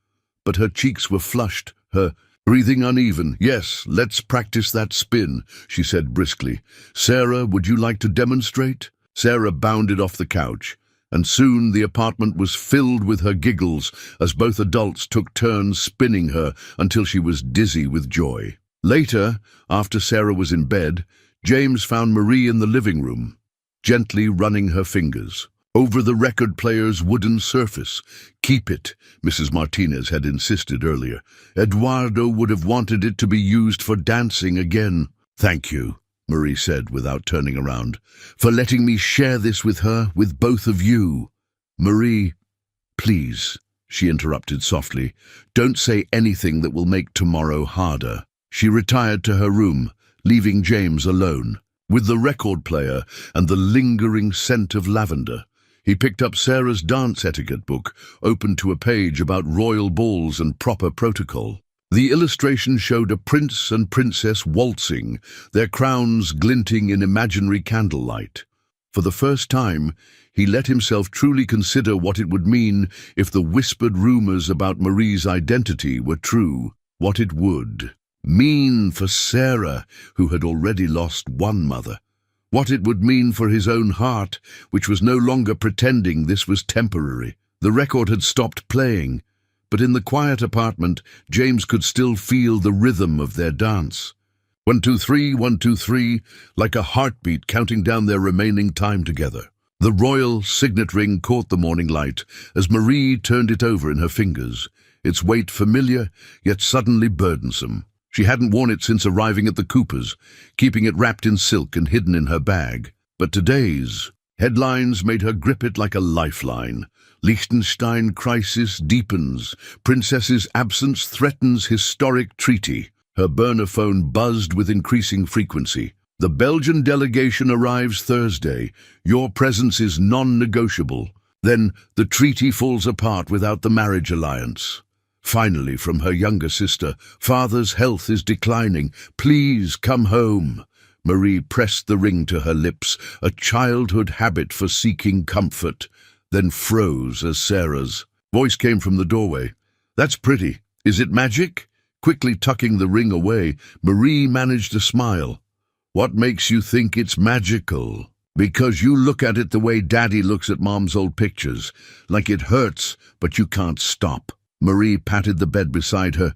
But her cheeks were flushed, her breathing uneven. "Yes, let's practice that spin," she said briskly. "Sarah, would you like to demonstrate?" Sarah bounded off the couch, and soon the apartment was filled with her giggles as both adults took turns spinning her until she was dizzy with joy. Later, after Sarah was in bed, James found Marie in the living room, gently running her fingers over the record player's wooden surface. "Keep it," Mrs. Martinez had insisted earlier. "Eduardo would have wanted it to be used for dancing again." "Thank you," Marie said without turning around, "for letting me share this with her, with both of you." "Marie, please," she interrupted softly, "don't say anything that will make tomorrow harder." She retired to her room, leaving James alone, with the record player and the lingering scent of lavender. He picked up Sarah's dance etiquette book, opened to a page about royal balls and proper protocol. The illustration showed a prince and princess waltzing, their crowns glinting in imaginary candlelight. For the first time, he let himself truly consider what it would mean if the whispered rumors about Marie's identity were true. What it would mean for Sarah, who had already lost one mother. What it would mean for his own heart, which was no longer pretending this was temporary. The record had stopped playing, but in the quiet apartment, James could still feel the rhythm of their dance. 1, 2, 3, 1, 2, 3, like a heartbeat counting down their remaining time together. The royal signet ring caught the morning light as Marie turned it over in her fingers, its weight familiar, yet suddenly burdensome. She hadn't worn it since arriving at the Coopers, keeping it wrapped in silk and hidden in her bag. But today's headlines made her grip it like a lifeline. Liechtenstein crisis deepens. Princess's absence threatens historic treaty. Her burner phone buzzed with increasing frequency. The Belgian delegation arrives Thursday. Your presence is non-negotiable. Then the treaty falls apart without the marriage alliance. Finally, from her younger sister, father's health is declining. Please come home. Marie pressed the ring to her lips, a childhood habit for seeking comfort, then froze as Sarah's voice came from the doorway. That's pretty. Is it magic? Quickly tucking the ring away, Marie managed a smile. What makes you think it's magical? Because you look at it the way Daddy looks at Mom's old pictures, like it hurts, but you can't stop. Marie patted the bed beside her,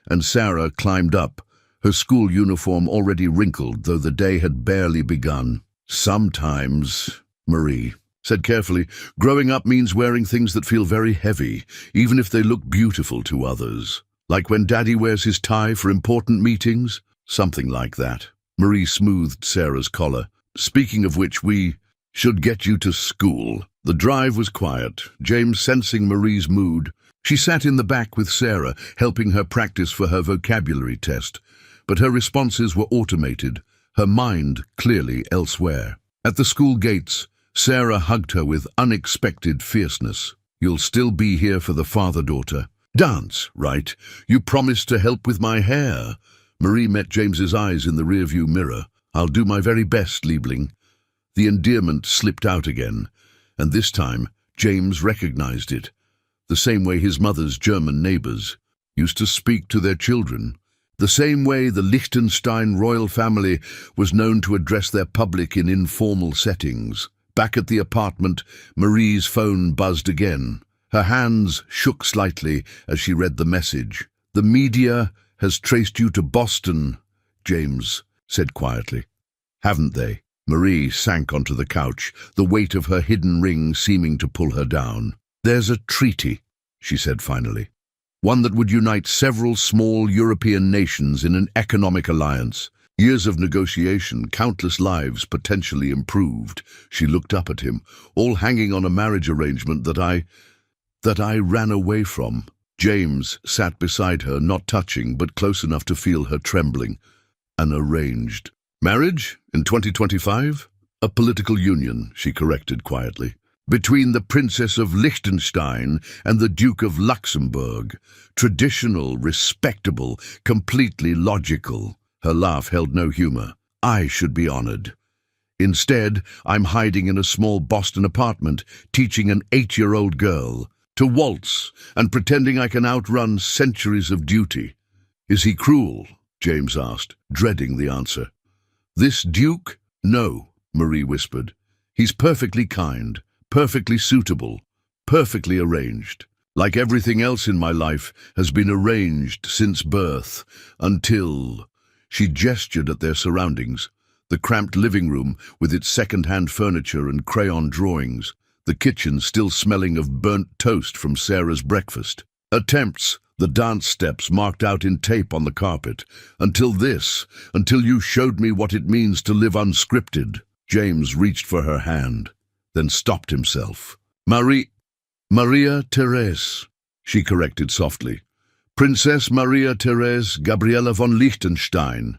and Sarah climbed up, her school uniform already wrinkled, though the day had barely begun. Sometimes, Marie said carefully, growing up means wearing things that feel very heavy, even if they look beautiful to others. Like when Daddy wears his tie for important meetings? Something like that. Marie smoothed Sarah's collar. Speaking of which, we should get you to school. The drive was quiet, James sensing Marie's mood. She sat in the back with Sarah, helping her practice for her vocabulary test, but her responses were automated, her mind clearly elsewhere. At the school gates, Sarah hugged her with unexpected fierceness. You'll still be here for the father-daughter. Dance, right? You promised to help with my hair. Marie met James's eyes in the rearview mirror. I'll do my very best, Liebling. The endearment slipped out again, and this time James recognized it. The same way his mother's German neighbors used to speak to their children, the same way the Liechtenstein royal family was known to address their public in informal settings. Back at the apartment, Marie's phone buzzed again. Her hands shook slightly as she read the message. The media has traced you to Boston, James said quietly. Haven't they? Marie sank onto the couch, the weight of her hidden ring seeming to pull her down. There's a treaty, she said finally. One that would unite several small European nations in an economic alliance. Years of negotiation, countless lives potentially improved. She looked up at him, all hanging on a marriage arrangement that I ran away from. James sat beside her, not touching, but close enough to feel her trembling. An arranged marriage in 2025? A political union, she corrected quietly. Between the Princess of Liechtenstein and the Duke of Luxembourg. Traditional, respectable, completely logical. Her laugh held no humor. I should be honored. Instead, I'm hiding in a small Boston apartment, teaching an 8-year-old girl to waltz and pretending I can outrun centuries of duty. Is he cruel? James asked, dreading the answer. This Duke? No, Marie whispered. He's perfectly kind, perfectly suitable, perfectly arranged. Like everything else in my life has been arranged since birth, until... She gestured at their surroundings. The cramped living room with its second-hand furniture and crayon drawings. The kitchen still smelling of burnt toast from Sarah's breakfast. Attempts, the dance steps marked out in tape on the carpet. Until you showed me what it means to live unscripted. James reached for her hand, then stopped himself. Maria Therese, she corrected softly. Princess Maria Therese Gabriella von Liechtenstein.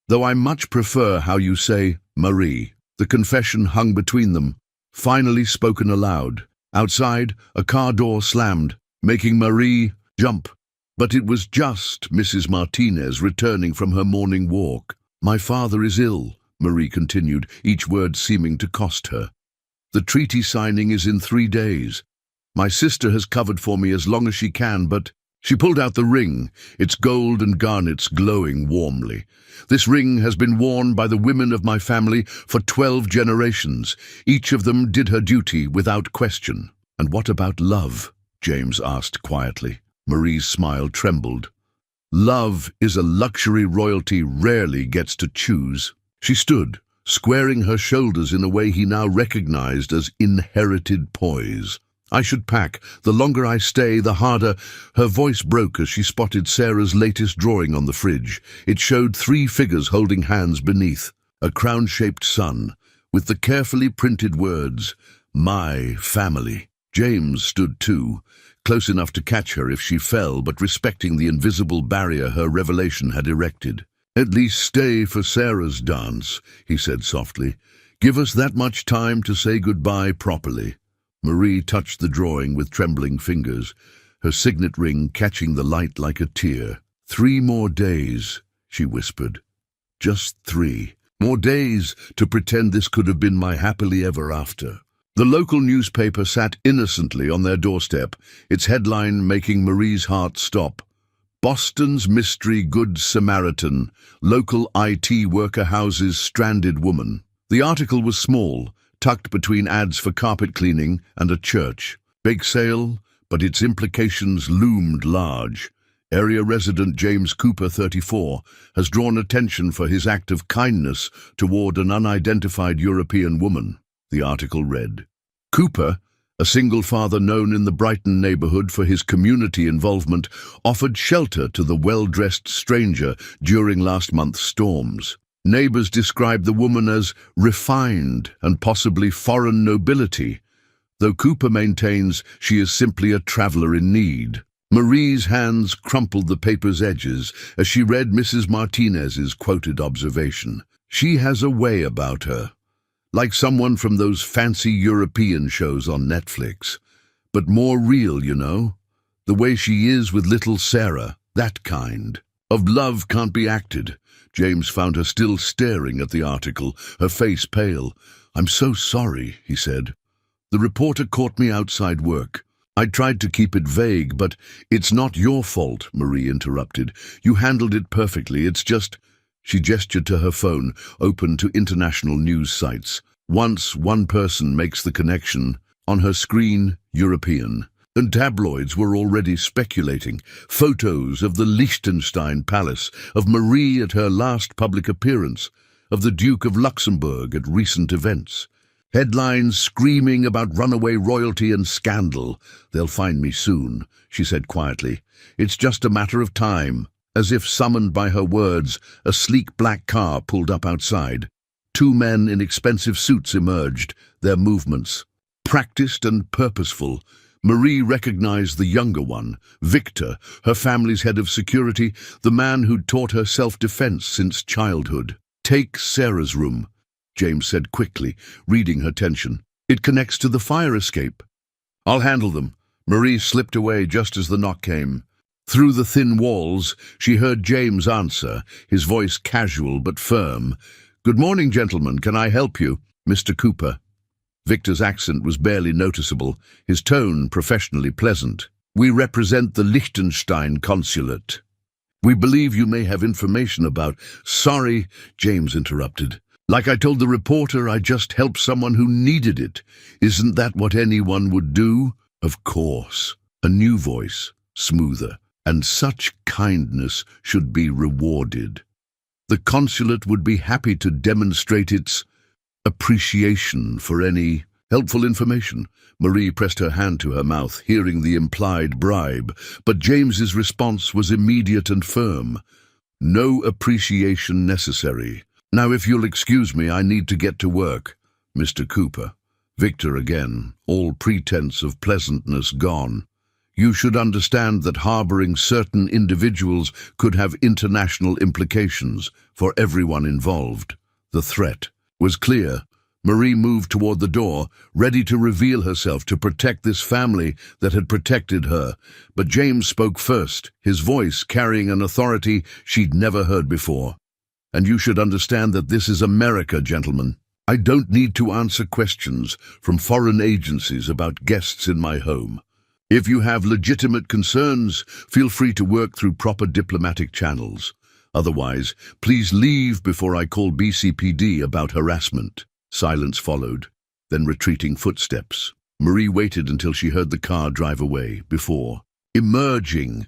Though I much prefer how you say Marie. The confession hung between them, finally spoken aloud. Outside, a car door slammed, making Marie jump. But it was just Mrs. Martinez returning from her morning walk. My father is ill, Marie continued, each word seeming to cost her. The treaty signing is in 3 days. My sister has covered for me as long as she can, but... She pulled out the ring, its gold and garnets glowing warmly. This ring has been worn by the women of my family for 12 generations. Each of them did her duty without question. And what about love? James asked quietly. Marie's smile trembled. Love is a luxury royalty rarely gets to choose. She stood, squaring her shoulders in a way he now recognized as inherited poise. I should pack. The longer I stay, the harder. Her voice broke as she spotted Sarah's latest drawing on the fridge. It showed 3 figures holding hands beneath, a crown-shaped sun, with the carefully printed words, "My family." James stood too, close enough to catch her if she fell, but respecting the invisible barrier her revelation had erected. "At least stay for Sarah's dance," he said softly. "Give us that much time to say goodbye properly." Marie touched the drawing with trembling fingers, her signet ring catching the light like a tear. 3 more days, she whispered. Just 3 more days to pretend this could have been my happily ever after. The local newspaper sat innocently on their doorstep, its headline making Marie's heart stop. Boston's mystery Good Samaritan, local IT worker houses stranded woman. The article was small, tucked between ads for carpet cleaning and a church. Bake sale, but its implications loomed large. Area resident James Cooper, 34, has drawn attention for his act of kindness toward an unidentified European woman, the article read. Cooper, a single father known in the Brighton neighborhood for his community involvement, offered shelter to the well-dressed stranger during last month's storms. Neighbors described the woman as refined and possibly foreign nobility, though Cooper maintains she is simply a traveler in need. Marie's hands crumpled the paper's edges as she read Mrs. Martinez's quoted observation. She has a way about her, like someone from those fancy European shows on Netflix, but more real, you know. The way she is with little Sarah, that kind. Of love can't be acted. James found her still staring at the article, her face pale. "I'm so sorry," he said. "The reporter caught me outside work. I tried to keep it vague, but it's not your fault," Marie interrupted. "You handled it perfectly. It's just—" She gestured to her phone, open to international news sites. Once one person makes the connection, on her screen, European. And tabloids were already speculating. Photos of the Liechtenstein Palace, of Marie at her last public appearance, of the Duke of Luxembourg at recent events. Headlines screaming about runaway royalty and scandal. "They'll find me soon," she said quietly. "It's just a matter of time." As if summoned by her words, a sleek black car pulled up outside. 2 men in expensive suits emerged, their movements practiced and purposeful. Marie recognized the younger one, Victor, her family's head of security, the man who'd taught her self-defense since childhood. "Take Sarah's room," James said quickly, reading her tension. "It connects to the fire escape." "I'll handle them." Marie slipped away just as the knock came. Through the thin walls, she heard James answer, his voice casual but firm. "Good morning, gentlemen. Can I help you?" "Mr. Cooper." Victor's accent was barely noticeable, his tone professionally pleasant. "We represent the Liechtenstein consulate. We believe you may have information about—" "Sorry," James interrupted. "Like I told the reporter, I just helped someone who needed it. Isn't that what anyone would do?" "Of course." A new voice, smoother. "And such kindness should be rewarded. The consulate would be happy to demonstrate its appreciation for any helpful information." Marie pressed her hand to her mouth, hearing the implied bribe, but James's response was immediate and firm. "No appreciation necessary. Now, if you'll excuse me, I need to get to work." "Mr. Cooper." Victor again, all pretense of pleasantness gone. "You should understand that harboring certain individuals could have international implications for everyone involved." The threat was clear. Marie moved toward the door, ready to reveal herself to protect this family that had protected her. But James spoke first, his voice carrying an authority she'd never heard before. "And you should understand that this is America, gentlemen. I don't need to answer questions from foreign agencies about guests in my home. If you have legitimate concerns, feel free to work through proper diplomatic channels. Otherwise, please leave before I call BCPD about harassment." Silence followed, then retreating footsteps. Marie waited until she heard the car drive away, before emerging.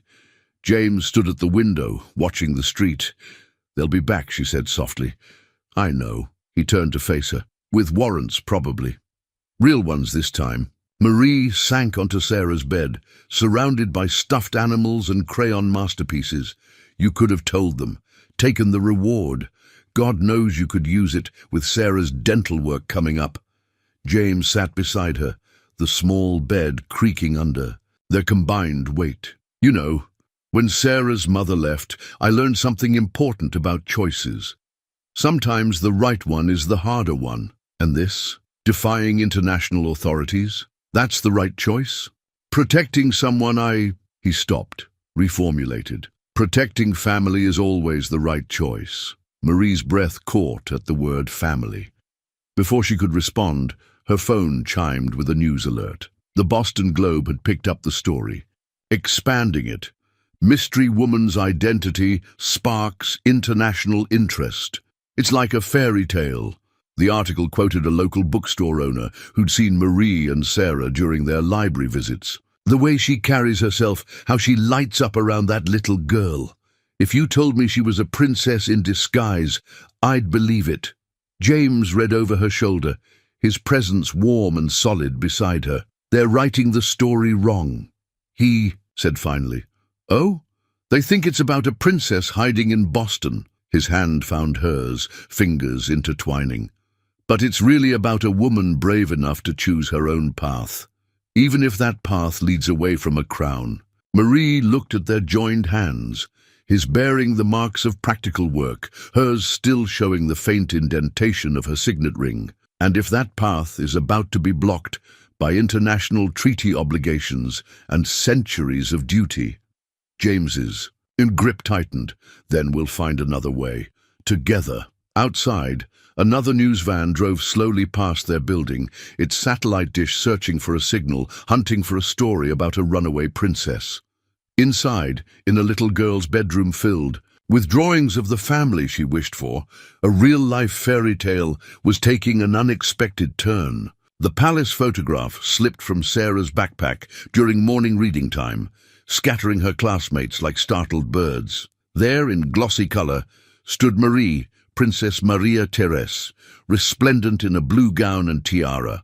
James stood at the window, watching the street. "They'll be back," she said softly. "I know." He turned to face her. "With warrants, probably. Real ones this time." Marie sank onto Sarah's bed, surrounded by stuffed animals and crayon masterpieces. "You could have told them, taken the reward. God knows you could use it with Sarah's dental work coming up." James sat beside her, the small bed creaking under their combined weight. "You know, when Sarah's mother left, I learned something important about choices. Sometimes the right one is the harder one. And this, defying international authorities, that's the right choice. Protecting someone He stopped, reformulated. Protecting family is always the right choice." Marie's breath caught at the word family. Before she could respond, her phone chimed with a news alert. The Boston Globe had picked up the story, expanding it. "Mystery woman's identity sparks international interest." It's like a fairy tale. The article quoted a local bookstore owner who'd seen Marie and Sarah during their library visits. "The way she carries herself, how she lights up around that little girl. If you told me she was a princess in disguise, I'd believe it." James read over her shoulder, his presence warm and solid beside her. "They're writing the story wrong," he said finally. "Oh? They think it's about a princess hiding in Boston." His hand found hers, fingers intertwining. "But it's really about a woman brave enough to choose her own path, even if that path leads away from a crown." Marie looked at their joined hands, his bearing the marks of practical work, hers still showing the faint indentation of her signet ring. And if that path is about to be blocked by international treaty obligations and centuries of duty, James's grip tightened. "Then we'll find another way. Together." Outside, another news van drove slowly past their building, its satellite dish searching for a signal, hunting for a story about a runaway princess. Inside, in a little girl's bedroom filled with drawings of the family she wished for, a real-life fairy tale was taking an unexpected turn. The palace photograph slipped from Sarah's backpack during morning reading time, scattering her classmates like startled birds. There, in glossy color, stood Marie, Princess Maria Therese, resplendent in a blue gown and tiara,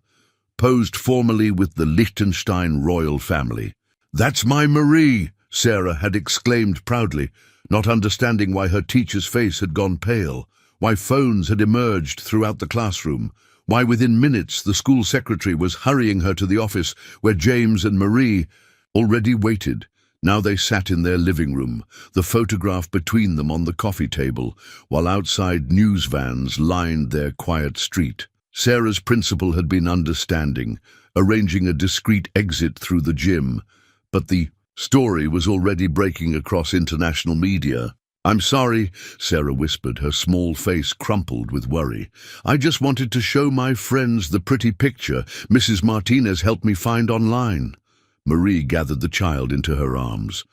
posed formally with the Liechtenstein royal family. "That's my Marie," Sarah had exclaimed proudly, not understanding why her teacher's face had gone pale, why phones had emerged throughout the classroom, why within minutes the school secretary was hurrying her to the office where James and Marie already waited. Now they sat in their living room, the photograph between them on the coffee table, while outside news vans lined their quiet street. Sarah's principal had been understanding, arranging a discreet exit through the gym, but the story was already breaking across international media. "I'm sorry," Sarah whispered, her small face crumpled with worry. "I just wanted to show my friends the pretty picture Mrs. Martinez helped me find online." Marie gathered the child into her arms.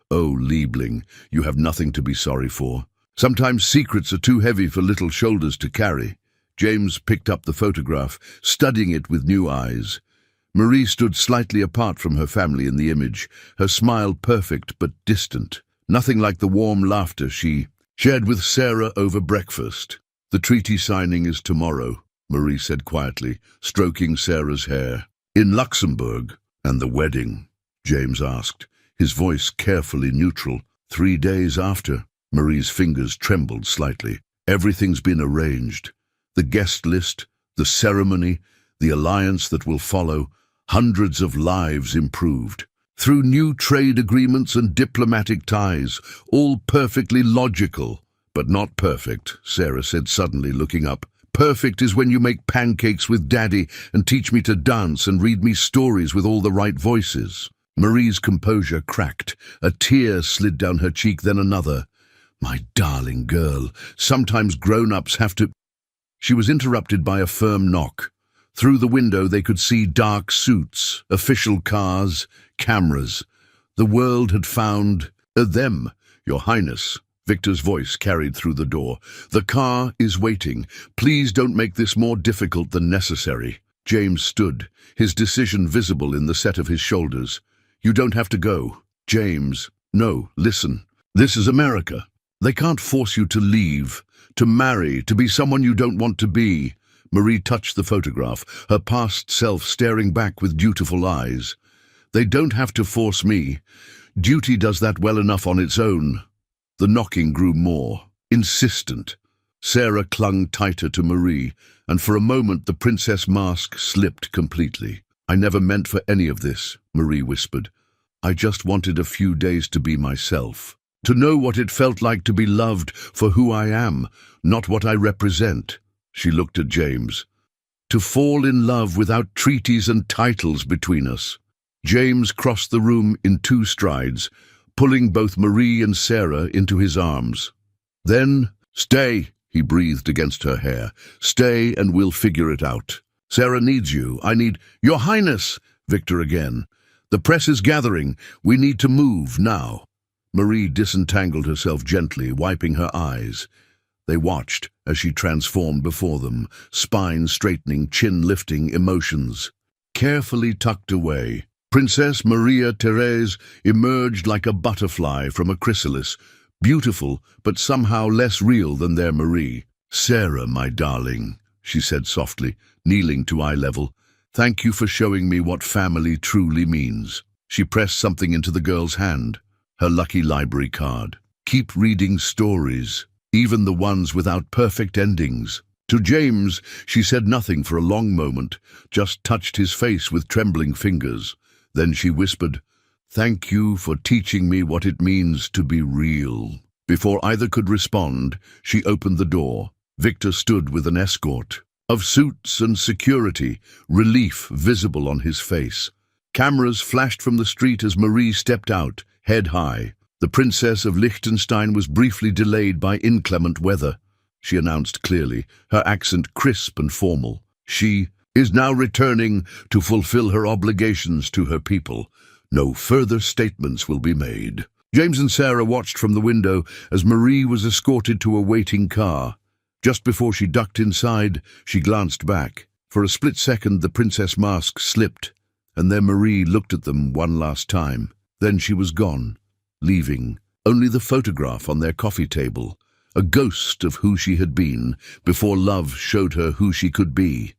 "Oh, Liebling, you have nothing to be sorry for. Sometimes secrets are too heavy for little shoulders to carry." James picked up the photograph, studying it with new eyes. Marie stood slightly apart from her family in the image, her smile perfect but distant. Nothing like the warm laughter she shared with Sarah over breakfast. "The treaty signing is tomorrow," Marie said quietly, stroking Sarah's hair. "In Luxembourg." "And the wedding?" James asked, his voice carefully neutral. 3 days after." Marie's fingers trembled slightly. "Everything's been arranged. The guest list, the ceremony, the alliance that will follow, hundreds of lives improved. Through new trade agreements and diplomatic ties, all perfectly logical." "But not perfect," Sarah said suddenly, looking up. "Perfect is when you make pancakes with Daddy and teach me to dance and read me stories with all the right voices." Marie's composure cracked. A tear slid down her cheek, then another. "My darling girl, sometimes grown-ups have to—" She was interrupted by a firm knock. Through the window they could see dark suits, official cars, cameras. The world had found them, Your Highness. Victor's voice carried through the door. "The car is waiting. Please don't make this more difficult than necessary." James stood, his decision visible in the set of his shoulders. "You don't have to go." James, no, listen. This is America. They can't force you to leave, to marry, to be someone you don't want to be. Marie touched the photograph, her past self staring back with dutiful eyes. They don't have to force me. Duty does that well enough on its own. The knocking grew more, insistent. Sarah clung tighter to Marie, and for a moment the princess mask slipped completely. I never meant for any of this, Marie whispered. I just wanted a few days to be myself, to know what it felt like to be loved for who I am, not what I represent. She looked at James. To fall in love without treaties and titles between us. James crossed the room in 2 strides, pulling both Marie and Sarah into his arms. Then, stay, he breathed against her hair. Stay and we'll figure it out. Sarah needs you. I need... Your Highness! Victor again. The press is gathering. We need to move now. Marie disentangled herself gently, wiping her eyes. They watched as she transformed before them, spine straightening, chin lifting, emotions. Carefully tucked away, Princess Maria Therese emerged like a butterfly from a chrysalis, beautiful but somehow less real than their Marie. Sarah, my darling, she said softly, kneeling to eye level. Thank you for showing me what family truly means. She pressed something into the girl's hand, her lucky library card. Keep reading stories, even the ones without perfect endings. To James, she said nothing for a long moment, just touched his face with trembling fingers. Then she whispered, Thank you for teaching me what it means to be real. Before either could respond, she opened the door. Victor stood with an escort of suits and security, relief visible on his face. Cameras flashed from the street as Marie stepped out, head high. The Princess of Liechtenstein was briefly delayed by inclement weather, she announced clearly, her accent crisp and formal. She is now returning to fulfill her obligations to her people. No further statements will be made. James and Sarah watched from the window as Marie was escorted to a waiting car. Just before she ducked inside, she glanced back. For a split second, the princess mask slipped, and then Marie looked at them one last time. Then she was gone, leaving only the photograph on their coffee table, a ghost of who she had been before love showed her who she could be.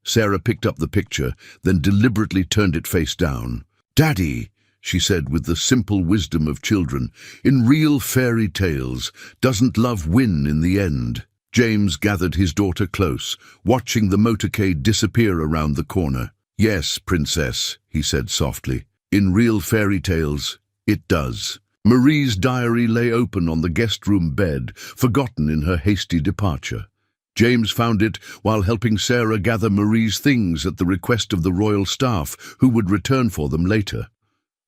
Sarah picked up the picture, then deliberately turned it face down. "Daddy," she said with the simple wisdom of children, "in real fairy tales, doesn't love win in the end?" James gathered his daughter close, watching the motorcade disappear around the corner. "Yes, princess," he said softly. "In real fairy tales, it does." Marie's diary lay open on the guest room bed, forgotten in her hasty departure. James found it while helping Sarah gather Marie's things at the request of the royal staff, who would return for them later.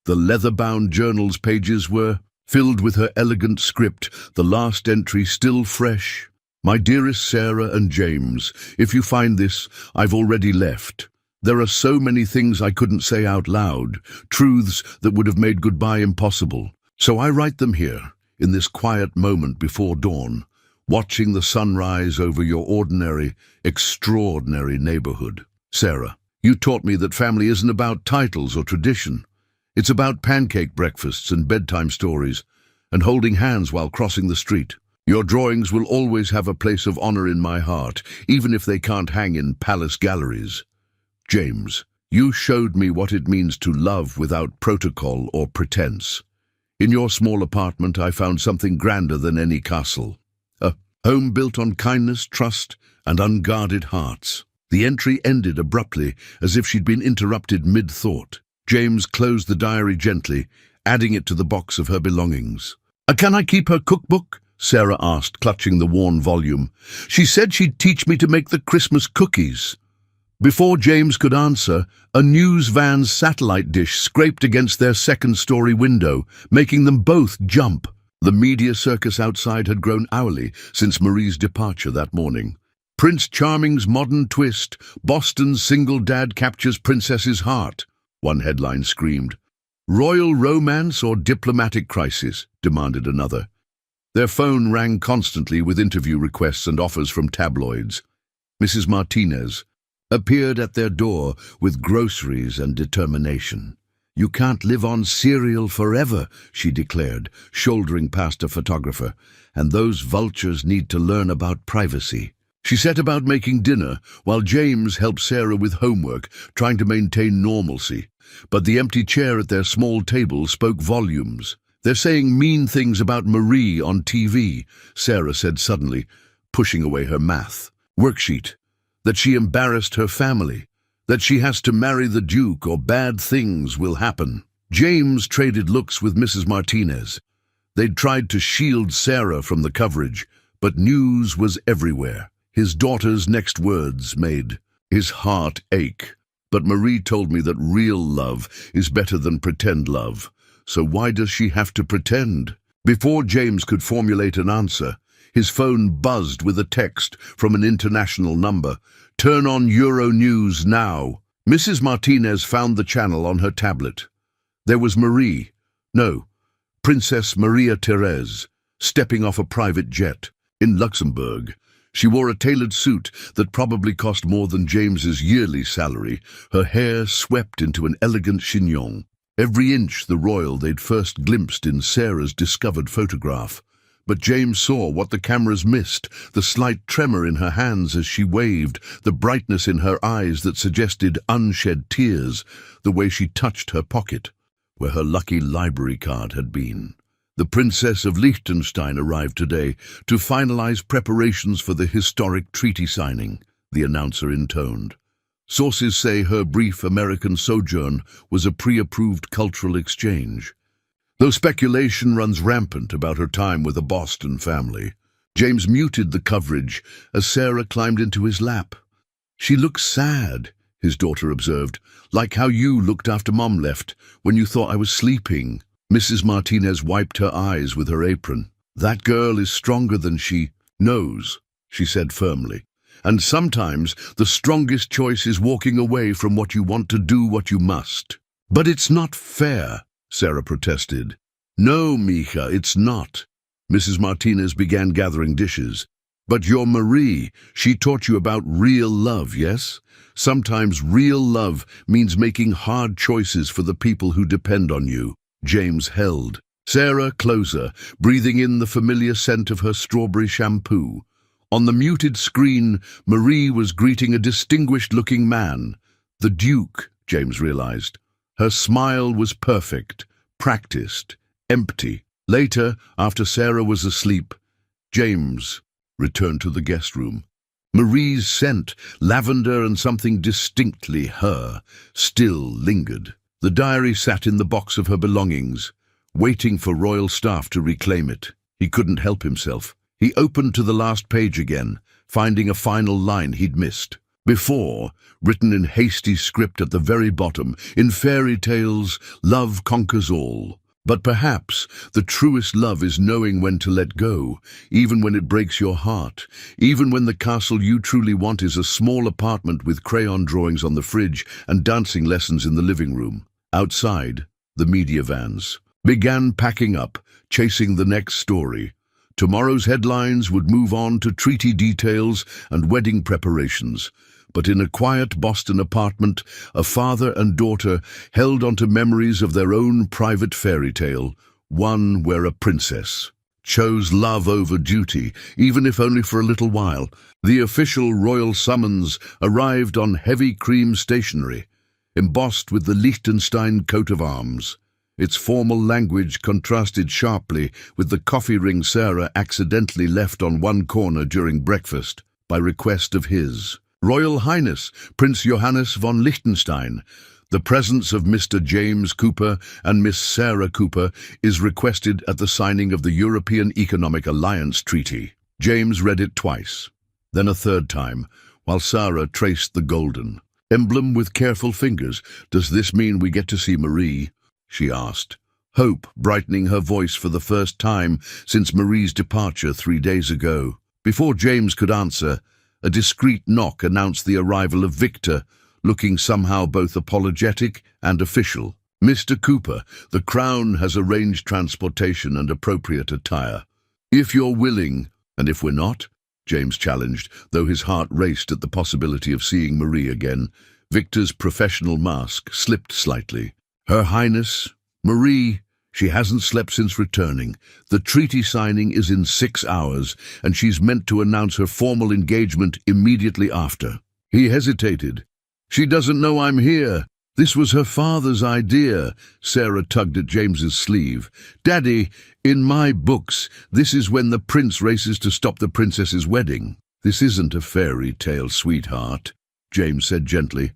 The leather-bound journal's pages were filled with her elegant script, the last entry still fresh. "My dearest Sarah and James, if you find this, I've already left. There are so many things I couldn't say out loud, truths that would have made goodbye impossible. So I write them here, in this quiet moment before dawn, watching the sunrise over your ordinary, extraordinary neighborhood. Sarah, you taught me that family isn't about titles or tradition. It's about pancake breakfasts and bedtime stories, and holding hands while crossing the street. Your drawings will always have a place of honor in my heart, even if they can't hang in palace galleries. James, you showed me what it means to love without protocol or pretense. In your small apartment, I found something grander than any castle. A home built on kindness, trust, and unguarded hearts." The entry ended abruptly, as if she'd been interrupted mid-thought. James closed the diary gently, adding it to the box of her belongings. "Can I keep her cookbook?" Sarah asked, clutching the worn volume. "She said she'd teach me to make the Christmas cookies." Before James could answer, a news van's satellite dish scraped against their second-story window, making them both jump. The media circus outside had grown hourly since Marie's departure that morning. "Prince Charming's modern twist, Boston's single dad captures princess's heart," one headline screamed. "Royal romance or diplomatic crisis?" demanded another. Their phone rang constantly with interview requests and offers from tabloids. Mrs. Martinez appeared at their door with groceries and determination. "You can't live on cereal forever," she declared, shouldering past a photographer, "and those vultures need to learn about privacy." She set about making dinner, while James helped Sarah with homework, trying to maintain normalcy. But the empty chair at their small table spoke volumes. "They're saying mean things about Marie on TV," Sarah said suddenly, pushing away her math worksheet. "That she embarrassed her family. That she has to marry the Duke or bad things will happen." James traded looks with Mrs. Martinez. They'd tried to shield Sarah from the coverage, but news was everywhere. His daughter's next words made his heart ache. "But Marie told me that real love is better than pretend love. So why does she have to pretend?" Before James could formulate an answer, his phone buzzed with a text from an international number. "Turn on Euro News now." Mrs. Martinez found the channel on her tablet. There was Marie, no, Princess Maria Therese, stepping off a private jet in Luxembourg. She wore a tailored suit that probably cost more than James's yearly salary, her hair swept into an elegant chignon. Every inch the royal they'd first glimpsed in Sarah's discovered photograph. But James saw what the cameras missed, the slight tremor in her hands as she waved, the brightness in her eyes that suggested unshed tears, the way she touched her pocket, where her lucky library card had been. The Princess of Liechtenstein arrived today to finalize preparations for the historic treaty signing, the announcer intoned. Sources say her brief American sojourn was a pre-approved cultural exchange. Though speculation runs rampant about her time with the Boston family, James muted the coverage as Sarah climbed into his lap. "She looks sad," his daughter observed, "like how you looked after Mom left when you thought I was sleeping." Mrs. Martinez wiped her eyes with her apron. "That girl is stronger than she knows," she said firmly. "And sometimes the strongest choice is walking away from what you want to do what you must." "But it's not fair," Sarah protested. "No, Mija, it's not." Mrs. Martinez began gathering dishes. "But your Marie, she taught you about real love, yes? Sometimes real love means making hard choices for the people who depend on you." James held Sarah closer, breathing in the familiar scent of her strawberry shampoo. On the muted screen, Marie was greeting a distinguished-looking man. The Duke, James realized. Her smile was perfect, practiced, empty. Later, after Sarah was asleep, James returned to the guest room. Marie's scent, lavender and something distinctly her, still lingered. The diary sat in the box of her belongings, waiting for royal staff to reclaim it. He couldn't help himself. He opened to the last page again, finding a final line he'd missed. Before, written in hasty script at the very bottom, in fairy tales, love conquers all. But perhaps the truest love is knowing when to let go, even when it breaks your heart, even when the castle you truly want is a small apartment with crayon drawings on the fridge and dancing lessons in the living room. Outside, the media vans began packing up, chasing the next story. Tomorrow's headlines would move on to treaty details and wedding preparations. But in a quiet Boston apartment, a father and daughter held onto memories of their own private fairy tale, one where a princess chose love over duty, even if only for a little while. The official royal summons arrived on heavy cream stationery, embossed with the Liechtenstein coat of arms. Its formal language contrasted sharply with the coffee ring Sarah accidentally left on one corner during breakfast, by request of his Royal Highness Prince Johannes von Liechtenstein. The presence of Mr. James Cooper and Miss Sarah Cooper is requested at the signing of the European Economic Alliance Treaty. James read it twice, then a third time, while Sarah traced the golden emblem with careful fingers. "Does this mean we get to see Marie?" she asked, hope brightening her voice for the first time since Marie's departure 3 days ago. Before James could answer, a discreet knock announced the arrival of Victor, looking somehow both apologetic and official. "Mr. Cooper, the Crown has arranged transportation and appropriate attire. If you're willing, and if we're not," James challenged, though his heart raced at the possibility of seeing Marie again. Victor's professional mask slipped slightly, Her Highness, Marie, she hasn't slept since returning. The treaty signing is in 6 hours, and she's meant to announce her formal engagement immediately after. He hesitated. She doesn't know I'm here. This was her father's idea. Sarah tugged at James's sleeve. Daddy, in my books, this is when the prince races to stop the princess's wedding. This isn't a fairy tale, sweetheart, James said gently.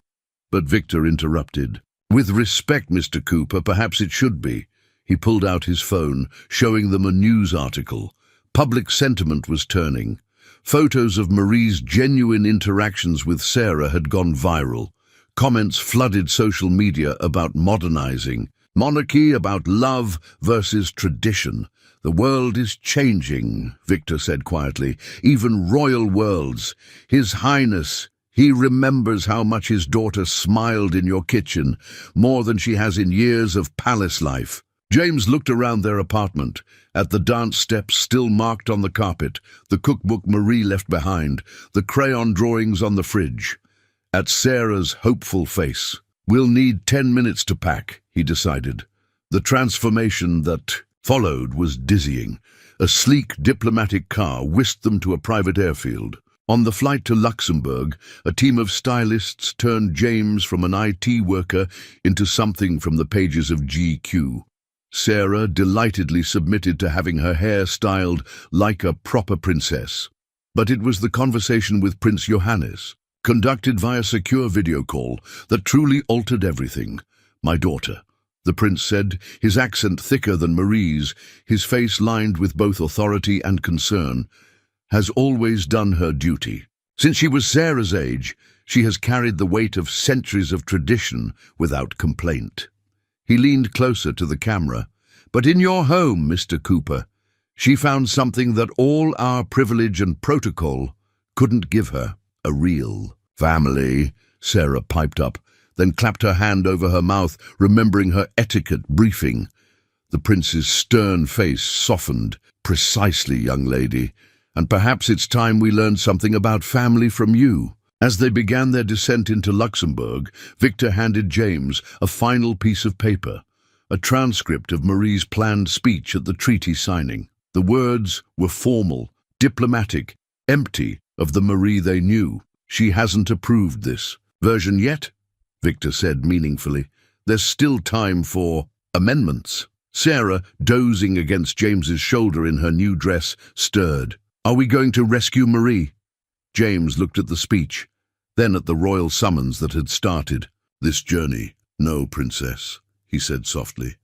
But Victor interrupted. With respect, Mr. Cooper, perhaps it should be. He pulled out his phone, showing them a news article. Public sentiment was turning. Photos of Marie's genuine interactions with Sarah had gone viral. Comments flooded social media about modernizing. Monarchy, about love versus tradition. The world is changing, Victor said quietly. Even royal worlds. His Highness, he remembers how much his daughter smiled in your kitchen, more than she has in years of palace life. James looked around their apartment, at the dance steps still marked on the carpet, the cookbook Marie left behind, the crayon drawings on the fridge, at Sarah's hopeful face. We'll need 10 minutes to pack, he decided. The transformation that followed was dizzying. A sleek diplomatic car whisked them to a private airfield. On the flight to Luxembourg, a team of stylists turned James from an IT worker into something from the pages of GQ. Sarah delightedly submitted to having her hair styled like a proper princess. But it was the conversation with Prince Johannes, conducted via secure video call, that truly altered everything. My daughter, the prince said, his accent thicker than Marie's, his face lined with both authority and concern, has always done her duty. Since she was Sarah's age, she has carried the weight of centuries of tradition without complaint. He leaned closer to the camera. But in your home, Mr. Cooper, she found something that all our privilege and protocol couldn't give her. A real family, Sarah piped up, then clapped her hand over her mouth, remembering her etiquette briefing. The prince's stern face softened. Precisely, young lady. And perhaps it's time we learned something about family from you. As they began their descent into Luxembourg, Victor handed James a final piece of paper, a transcript of Marie's planned speech at the treaty signing. The words were formal, diplomatic, empty of the Marie they knew. She hasn't approved this version yet, Victor said meaningfully. There's still time for amendments. Sarah, dozing against James's shoulder in her new dress, stirred. Are we going to rescue Marie? James looked at the speech, then at the royal summons that had started. This journey, no, princess, he said softly.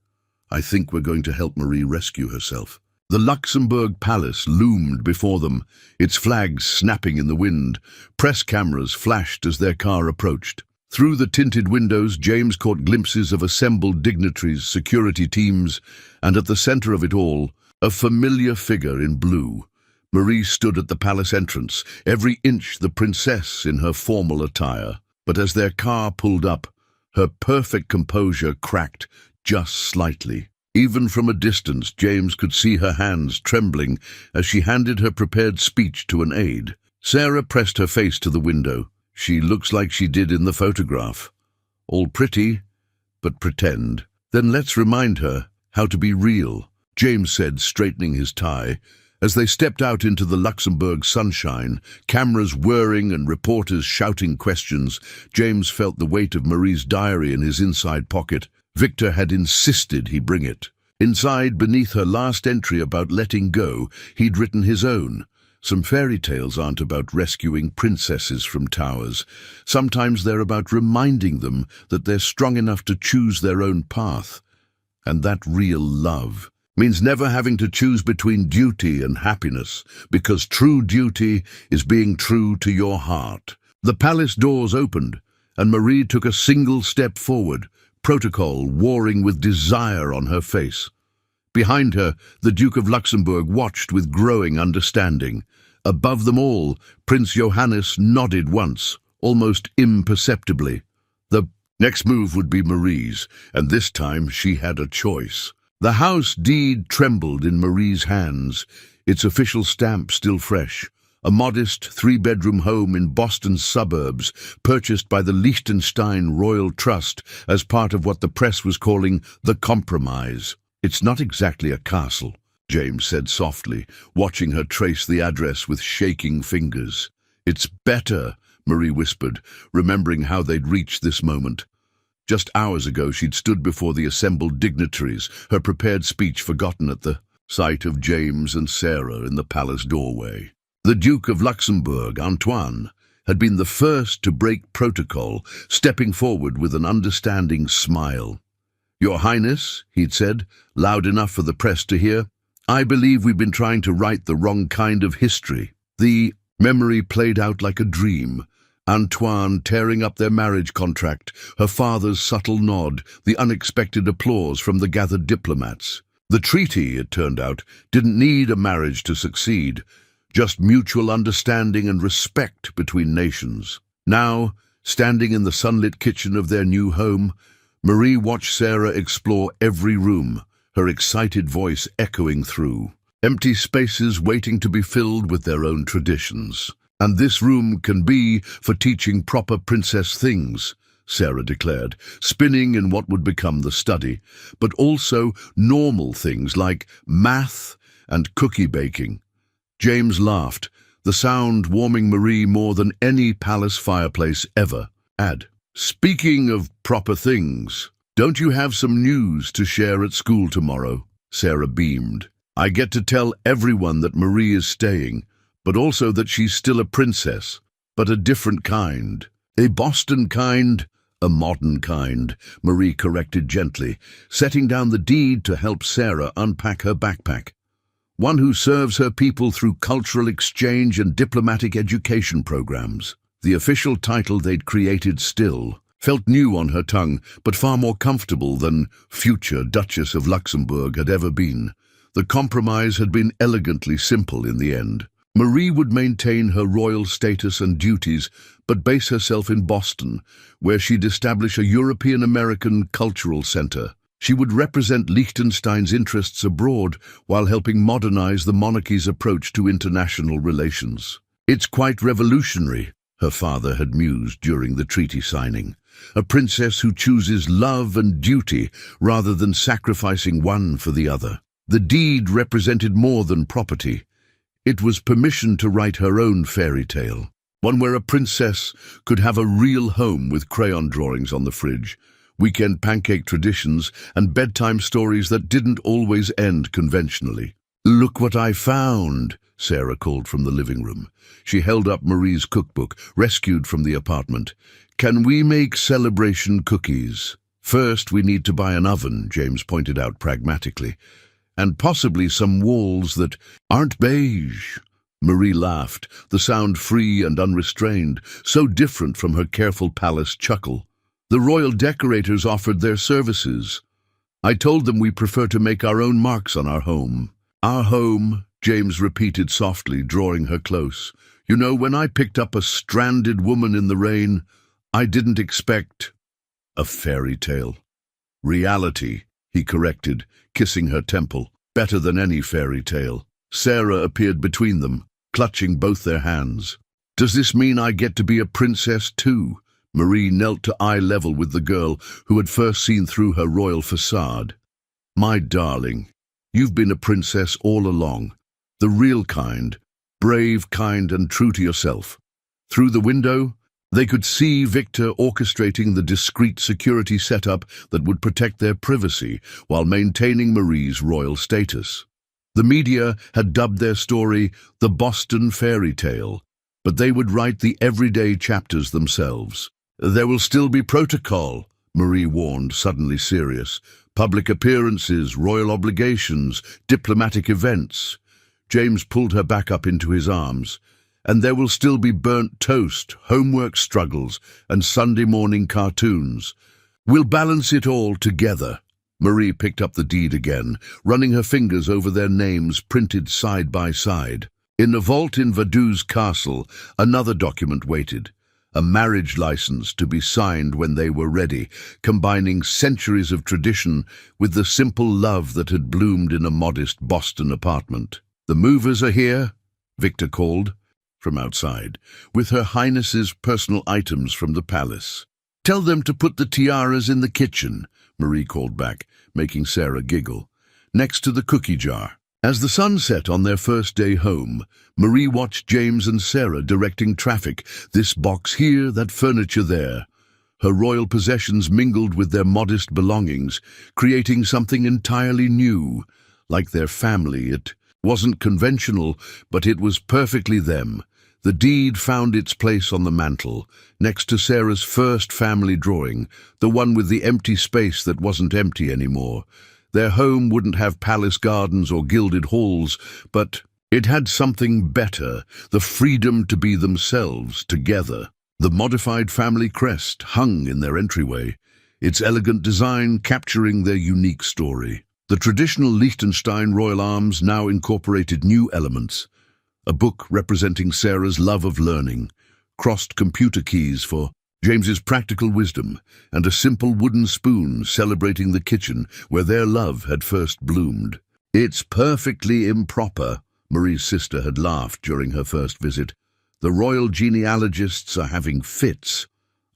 I think we're going to help Marie rescue herself. The Luxembourg Palace loomed before them, its flags snapping in the wind. Press cameras flashed as their car approached. Through the tinted windows, James caught glimpses of assembled dignitaries, security teams, and at the center of it all, a familiar figure in blue. Marie stood at the palace entrance, every inch the princess in her formal attire. But as their car pulled up, her perfect composure cracked just slightly. Even from a distance, James could see her hands trembling as she handed her prepared speech to an aide. Sarah pressed her face to the window. She looks like she did in the photograph. All pretty, but pretend. Then let's remind her how to be real, James said, straightening his tie. As they stepped out into the Luxembourg sunshine, cameras whirring and reporters shouting questions, James felt the weight of Marie's diary in his inside pocket. Victor had insisted he bring it. Inside, beneath her last entry about letting go, he'd written his own. Some fairy tales aren't about rescuing princesses from towers. Sometimes they're about reminding them that they're strong enough to choose their own path. And that real love means never having to choose between duty and happiness, because true duty is being true to your heart. The palace doors opened, and Marie took a single step forward, protocol warring with desire on her face. Behind her, the Duke of Luxembourg watched with growing understanding. Above them all, Prince Johannes nodded once, almost imperceptibly. The next move would be Marie's, and this time she had a choice. The house deed trembled in Marie's hands, its official stamp still fresh, a modest three-bedroom home in Boston's suburbs, purchased by the Liechtenstein Royal Trust as part of what the press was calling the compromise. "It's not exactly a castle," James said softly, watching her trace the address with shaking fingers. "It's better," Marie whispered, remembering how they'd reached this moment. Just hours ago she'd stood before the assembled dignitaries, her prepared speech forgotten at the sight of James and Sarah in the palace doorway. The Duke of Luxembourg, Antoine, had been the first to break protocol, stepping forward with an understanding smile. "Your Highness," he'd said, loud enough for the press to hear, "I believe we've been trying to write the wrong kind of history." The memory played out like a dream. Antoine tearing up their marriage contract, her father's subtle nod, the unexpected applause from the gathered diplomats. The treaty, it turned out, didn't need a marriage to succeed, just mutual understanding and respect between nations. Now, standing in the sunlit kitchen of their new home, Marie watched Sarah explore every room, her excited voice echoing through. Empty spaces waiting to be filled with their own traditions. "And this room can be for teaching proper princess things," Sarah declared, spinning in what would become the study, "but also normal things like math and cookie baking." James laughed, the sound warming Marie more than any palace fireplace ever had. "Speaking of proper things, don't you have some news to share at school tomorrow?" Sarah beamed. "I get to tell everyone that Marie is staying, but also that she's still a princess, but a different kind. A Boston kind, a modern kind," Marie corrected gently, setting down the deed to help Sarah unpack her backpack. "One who serves her people through cultural exchange and diplomatic education programs." The official title they'd created still felt new on her tongue, but far more comfortable than future Duchess of Luxembourg had ever been. The compromise had been elegantly simple in the end. Marie would maintain her royal status and duties, but base herself in Boston, where she'd establish a European-American cultural center. She would represent Liechtenstein's interests abroad while helping modernize the monarchy's approach to international relations. "It's quite revolutionary," her father had mused during the treaty signing. "A princess who chooses love and duty rather than sacrificing one for the other." The deed represented more than property. It was permission to write her own fairy tale, one where a princess could have a real home with crayon drawings on the fridge, weekend pancake traditions, and bedtime stories that didn't always end conventionally. "Look what I found," Sarah called from the living room. She held up Marie's cookbook, rescued from the apartment. "Can we make celebration cookies?" "First, we need to buy an oven," James pointed out pragmatically. "And possibly some walls that aren't beige." Marie laughed, the sound free and unrestrained, so different from her careful palace chuckle. "The royal decorators offered their services. I told them we prefer to make our own marks on our home." "Our home," James repeated softly, drawing her close. "You know, when I picked up a stranded woman in the rain, I didn't expect a fairy tale." "Reality," he corrected, kissing her temple. "Better than any fairy tale." Sarah appeared between them, clutching both their hands. "Does this mean I get to be a princess too?" Marie knelt to eye level with the girl who had first seen through her royal facade. "My darling, you've been a princess all along. The real kind, brave, kind, and true to yourself." Through the window, they could see Victor orchestrating the discreet security setup that would protect their privacy while maintaining Marie's royal status. The media had dubbed their story the Boston Fairy Tale, but they would write the everyday chapters themselves. "There will still be protocol," Marie warned, suddenly serious. "Public appearances, royal obligations, diplomatic events." James pulled her back up into his arms. "And there will still be burnt toast, homework struggles, and Sunday morning cartoons. We'll balance it all together." Marie picked up the deed again, running her fingers over their names printed side by side. In the vault in Vadou's castle, another document waited. A marriage license to be signed when they were ready, combining centuries of tradition with the simple love that had bloomed in a modest Boston apartment. "The movers are here," Victor called. from outside, with Her Highness's personal items from the palace. "Tell them to put the tiaras in the kitchen," Marie called back, making Sarah giggle, "next to the cookie jar." As the sun set on their first day home, Marie watched James and Sarah directing traffic, this box here, that furniture there. Her royal possessions mingled with their modest belongings, creating something entirely new. Like their family, it wasn't conventional, but it was perfectly them. The deed found its place on the mantel, next to Sarah's first family drawing, the one with the empty space that wasn't empty anymore. Their home wouldn't have palace gardens or gilded halls, but it had something better, the freedom to be themselves together. The modified family crest hung in their entryway, its elegant design capturing their unique story. The traditional Liechtenstein royal arms now incorporated new elements: a book representing Sarah's love of learning, crossed computer keys for James's practical wisdom, and a simple wooden spoon celebrating the kitchen where their love had first bloomed. "It's perfectly improper," Marie's sister had laughed during her first visit. "The royal genealogists are having fits.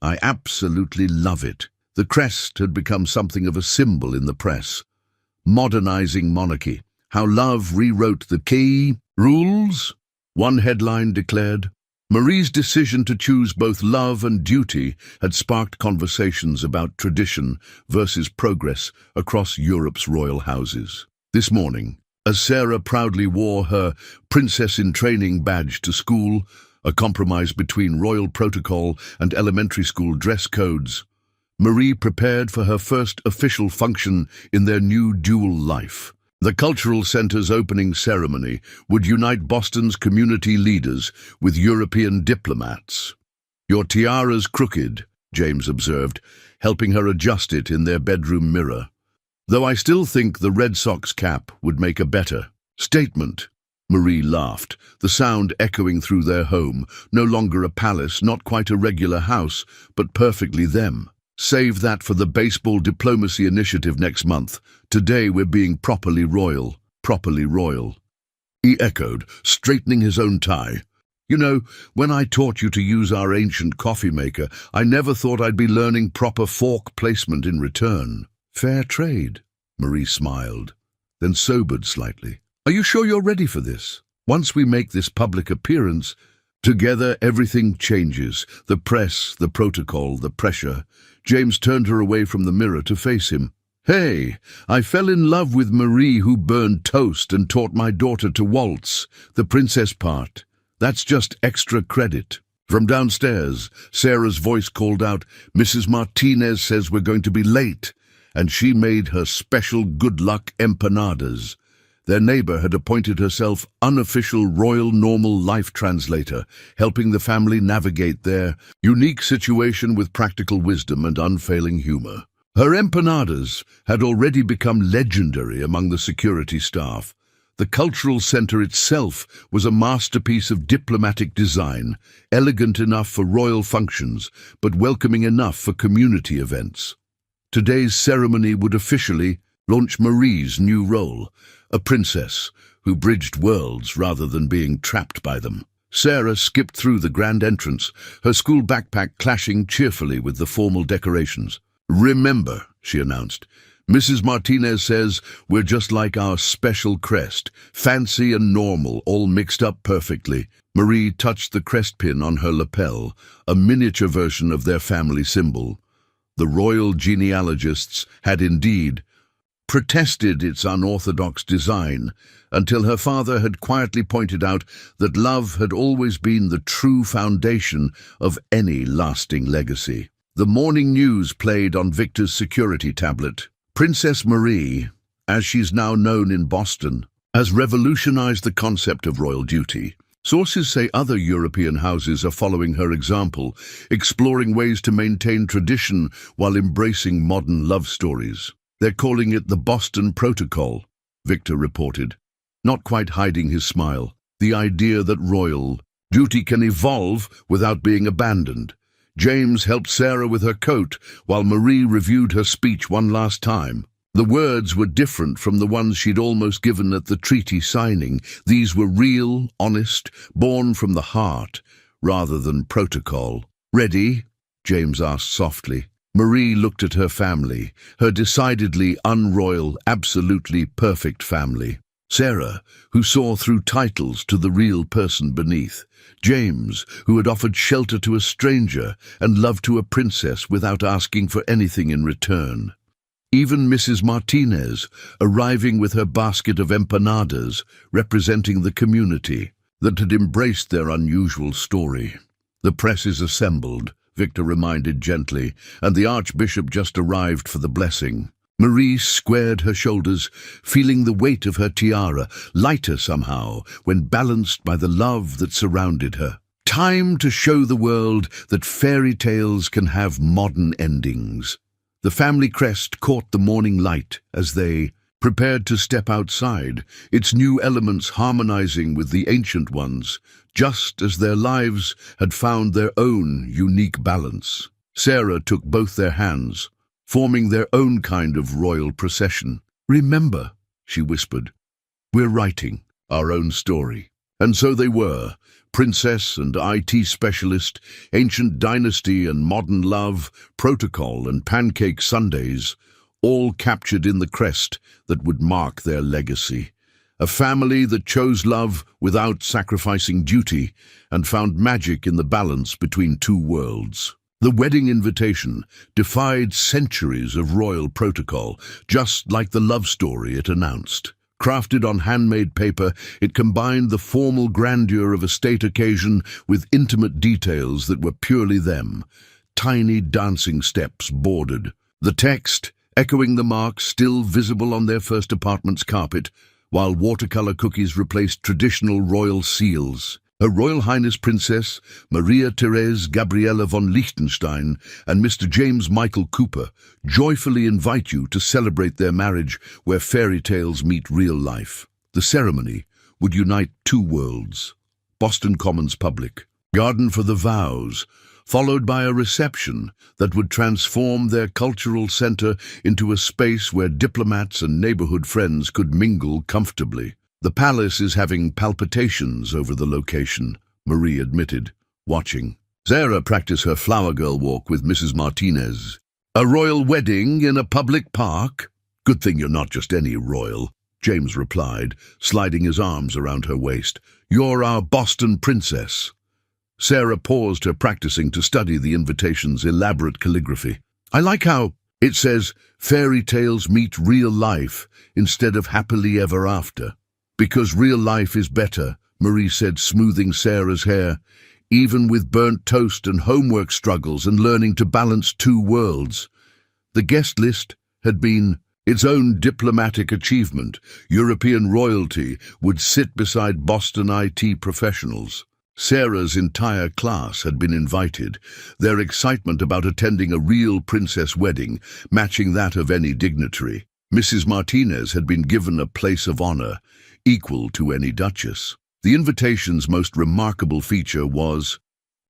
I absolutely love it." The crest had become something of a symbol in the press. Modernizing monarchy, how love rewrote the key rules, one headline declared. Marie's decision to choose both love and duty had sparked conversations about tradition versus progress across Europe's royal houses. This morning, as Sarah proudly wore her princess-in-training badge to school, a compromise between royal protocol and elementary school dress codes, Marie prepared for her first official function in their new dual life. The Cultural Center's opening ceremony would unite Boston's community leaders with European diplomats. "Your tiara's crooked," James observed, helping her adjust it in their bedroom mirror. "Though I still think the Red Sox cap would make a better statement." Marie laughed, the sound echoing through their home, no longer a palace, not quite a regular house, but perfectly them. "Save that for the baseball diplomacy initiative next month. Today we're being properly royal, properly royal." He echoed, straightening his own tie. "You know, when I taught you to use our ancient coffee maker, I never thought I'd be learning proper fork placement in return." "Fair trade," Marie smiled, then sobered slightly. "Are you sure you're ready for this? Once we make this public appearance, together everything changes. The press, the protocol, the pressure." James turned her away from the mirror to face him. "Hey, I fell in love with Marie, who burned toast and taught my daughter to waltz. The princess part. That's just extra credit." From downstairs, Sarah's voice called out, "Mrs. Martinez says we're going to be late," and she made her special good luck empanadas. Their neighbor had appointed herself unofficial royal normal life translator, helping the family navigate their unique situation with practical wisdom and unfailing humor. Her empanadas had already become legendary among the security staff. The cultural center itself was a masterpiece of diplomatic design, elegant enough for royal functions, but welcoming enough for community events. Today's ceremony would officially launch Marie's new role, a princess who bridged worlds rather than being trapped by them. Sarah skipped through the grand entrance, her school backpack clashing cheerfully with the formal decorations. "Remember," she announced, "Mrs. Martinez says we're just like our special crest, fancy and normal, all mixed up perfectly." Marie touched the crest pin on her lapel, a miniature version of their family symbol. The royal genealogists had indeed protested its unorthodox design, until her father had quietly pointed out that love had always been the true foundation of any lasting legacy. The morning news played on Victor's security tablet. Princess Marie, as she's now known in Boston, has revolutionized the concept of royal duty. Sources say other European houses are following her example, exploring ways to maintain tradition while embracing modern love stories. "They're calling it the Boston Protocol," Victor reported, not quite hiding his smile. "The idea that royal duty can evolve without being abandoned." James helped Sarah with her coat, while Marie reviewed her speech one last time. The words were different from the ones she'd almost given at the treaty signing. These were real, honest, born from the heart, rather than protocol. "Ready?" James asked softly. Marie looked at her family, her decidedly unroyal, absolutely perfect family. Sarah, who saw through titles to the real person beneath. James, who had offered shelter to a stranger and love to a princess without asking for anything in return. Even Mrs. Martinez, arriving with her basket of empanadas, representing the community that had embraced their unusual story. "The press is assembled," Victor reminded gently, "and the Archbishop just arrived for the blessing." Marie squared her shoulders, feeling the weight of her tiara, lighter somehow, when balanced by the love that surrounded her. Time to show the world that fairy tales can have modern endings. The family crest caught the morning light as they prepared to step outside, its new elements harmonizing with the ancient ones, just as their lives had found their own unique balance. Sarah took both their hands, forming their own kind of royal procession. "Remember," she whispered, "we're writing our own story." And so they were, princess and IT specialist, ancient dynasty and modern love, protocol and pancake Sundays, all captured in the crest that would mark their legacy. A family that chose love without sacrificing duty and found magic in the balance between two worlds. The wedding invitation defied centuries of royal protocol, just like the love story it announced. Crafted on handmade paper, it combined the formal grandeur of a state occasion with intimate details that were purely them. Tiny dancing steps bordered. The text, echoing the marks still visible on their first apartment's carpet, while watercolor cookies replaced traditional royal seals. Her Royal Highness Princess Maria Therese Gabriella von Liechtenstein and Mr. James Michael Cooper joyfully invite you to celebrate their marriage where fairy tales meet real life. The ceremony would unite two worlds. Boston Commons Public, Garden for the Vows, followed by a reception that would transform their cultural center into a space where diplomats and neighborhood friends could mingle comfortably. "The palace is having palpitations over the location," Marie admitted, watching. Sarah practiced her flower girl walk with Mrs. Martinez. "A royal wedding in a public park? Good thing you're not just any royal," James replied, sliding his arms around her waist. "You're our Boston princess." Sarah paused her practicing to study the invitation's elaborate calligraphy. "I like how it says, 'Fairy tales meet real life,' instead of 'happily ever after.'" "Because real life is better," Marie said, smoothing Sarah's hair, "even with burnt toast and homework struggles and learning to balance two worlds." The guest list had been its own diplomatic achievement. European royalty would sit beside Boston IT professionals. Sarah's entire class had been invited, their excitement about attending a real princess wedding matching that of any dignitary. Mrs. Martinez had been given a place of honor, equal to any duchess. The invitation's most remarkable feature was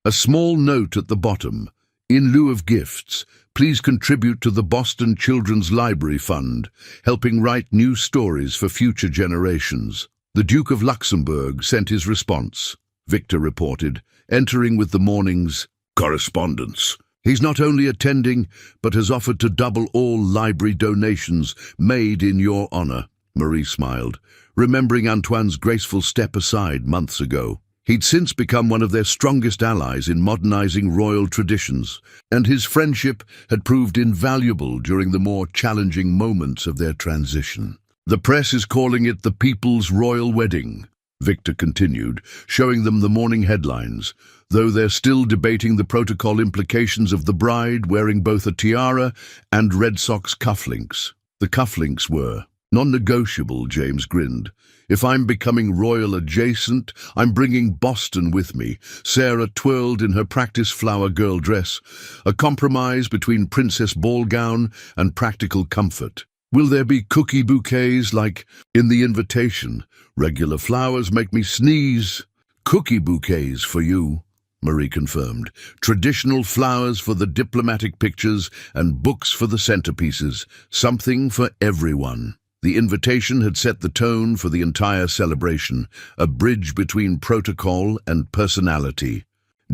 a small note at the bottom. "In lieu of gifts, please contribute to the Boston Children's Library Fund, helping write new stories for future generations." The Duke of Luxembourg sent his response, Victor reported, entering with the morning's correspondence. "He's not only attending, but has offered to double all library donations made in your honor," Marie smiled, remembering Antoine's graceful step aside months ago. He'd since become one of their strongest allies in modernizing royal traditions, and his friendship had proved invaluable during the more challenging moments of their transition. "The press is calling it the People's Royal Wedding," Victor continued, showing them the morning headlines, though they're still debating the protocol implications of the bride wearing both a tiara and Red Sox cufflinks. The cufflinks were non-negotiable, James grinned. "If I'm becoming royal adjacent, I'm bringing Boston with me." Sarah twirled in her practice flower girl dress, a compromise between princess ball gown and practical comfort. "Will there be cookie bouquets like in the invitation? Regular flowers make me sneeze. Cookie bouquets for you." Marie confirmed. Traditional flowers for the diplomatic pictures and books for the centerpieces. Something for everyone. The invitation had set the tone for the entire celebration, a bridge between protocol and personality,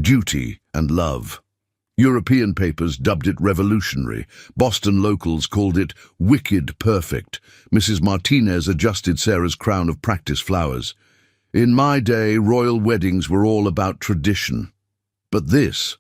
duty and love. European papers dubbed it revolutionary. Boston locals called it wicked perfect. Mrs. Martinez adjusted Sarah's crown of practice flowers. In my day, royal weddings were all about tradition. But this,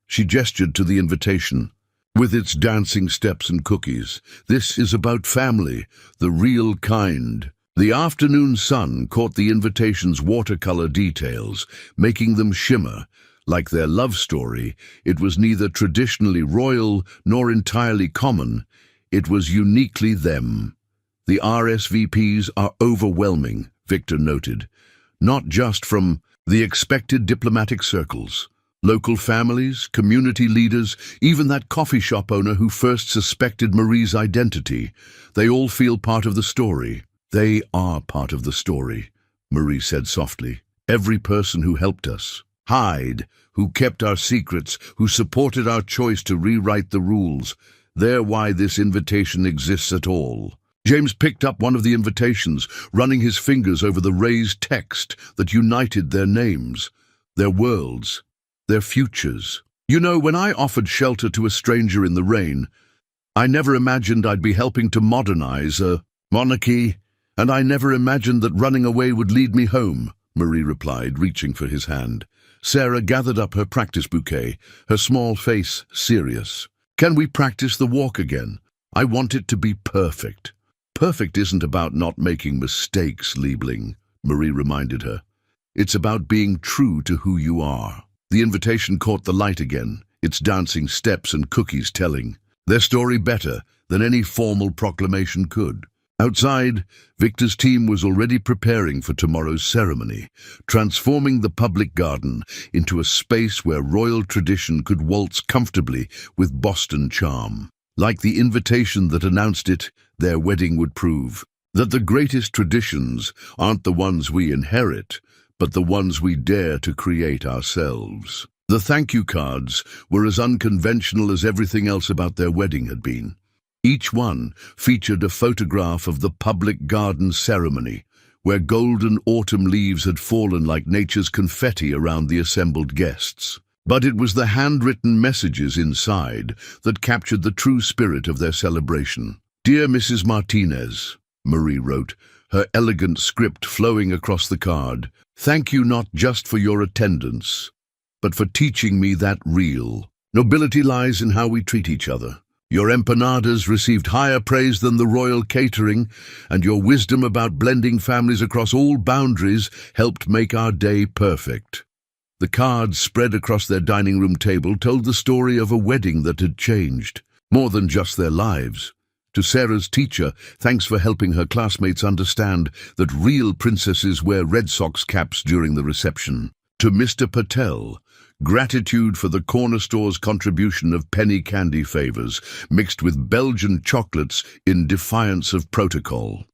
she gestured to the invitation, with its dancing steps and cookies, this is about family, the real kind. The afternoon sun caught the invitation's watercolor details, making them shimmer. Like their love story, it was neither traditionally royal nor entirely common. It was uniquely them. The RSVPs are overwhelming, Victor noted. Not just from the expected diplomatic circles. Local families, community leaders, even that coffee shop owner who first suspected Marie's identity. They all feel part of the story. They are part of the story, Marie said softly. Every person who helped us. Hide, who kept our secrets, who supported our choice to rewrite the rules. They're why this invitation exists at all. James picked up one of the invitations, running his fingers over the raised text that united their names, their worlds, their futures. You know, when I offered shelter to a stranger in the rain, I never imagined I'd be helping to modernize a monarchy, and I never imagined that running away would lead me home, Marie replied, reaching for his hand. Sarah gathered up her practice bouquet, her small face serious. Can we practice the walk again? I want it to be perfect. Perfect isn't about not making mistakes, Liebling, Marie reminded her. It's about being true to who you are. The invitation caught the light again, its dancing steps and cookies telling their story better than any formal proclamation could. Outside, Victor's team was already preparing for tomorrow's ceremony, transforming the public garden into a space where royal tradition could waltz comfortably with Boston charm. Like the invitation that announced it, their wedding would prove that the greatest traditions aren't the ones we inherit, but the ones we dare to create ourselves. The thank you cards were as unconventional as everything else about their wedding had been. Each one featured a photograph of the public garden ceremony, where golden autumn leaves had fallen like nature's confetti around the assembled guests. But it was the handwritten messages inside that captured the true spirit of their celebration. Dear Mrs. Martinez, Marie wrote, her elegant script flowing across the card, thank you not just for your attendance, but for teaching me that real nobility lies in how we treat each other. Your empanadas received higher praise than the royal catering, and your wisdom about blending families across all boundaries helped make our day perfect. The cards spread across their dining room table told the story of a wedding that had changed, more than just their lives. To Sarah's teacher, thanks for helping her classmates understand that real princesses wear Red Sox caps during the reception. To Mr. Patel, gratitude for the corner store's contribution of penny candy favors mixed with Belgian chocolates in defiance of protocol.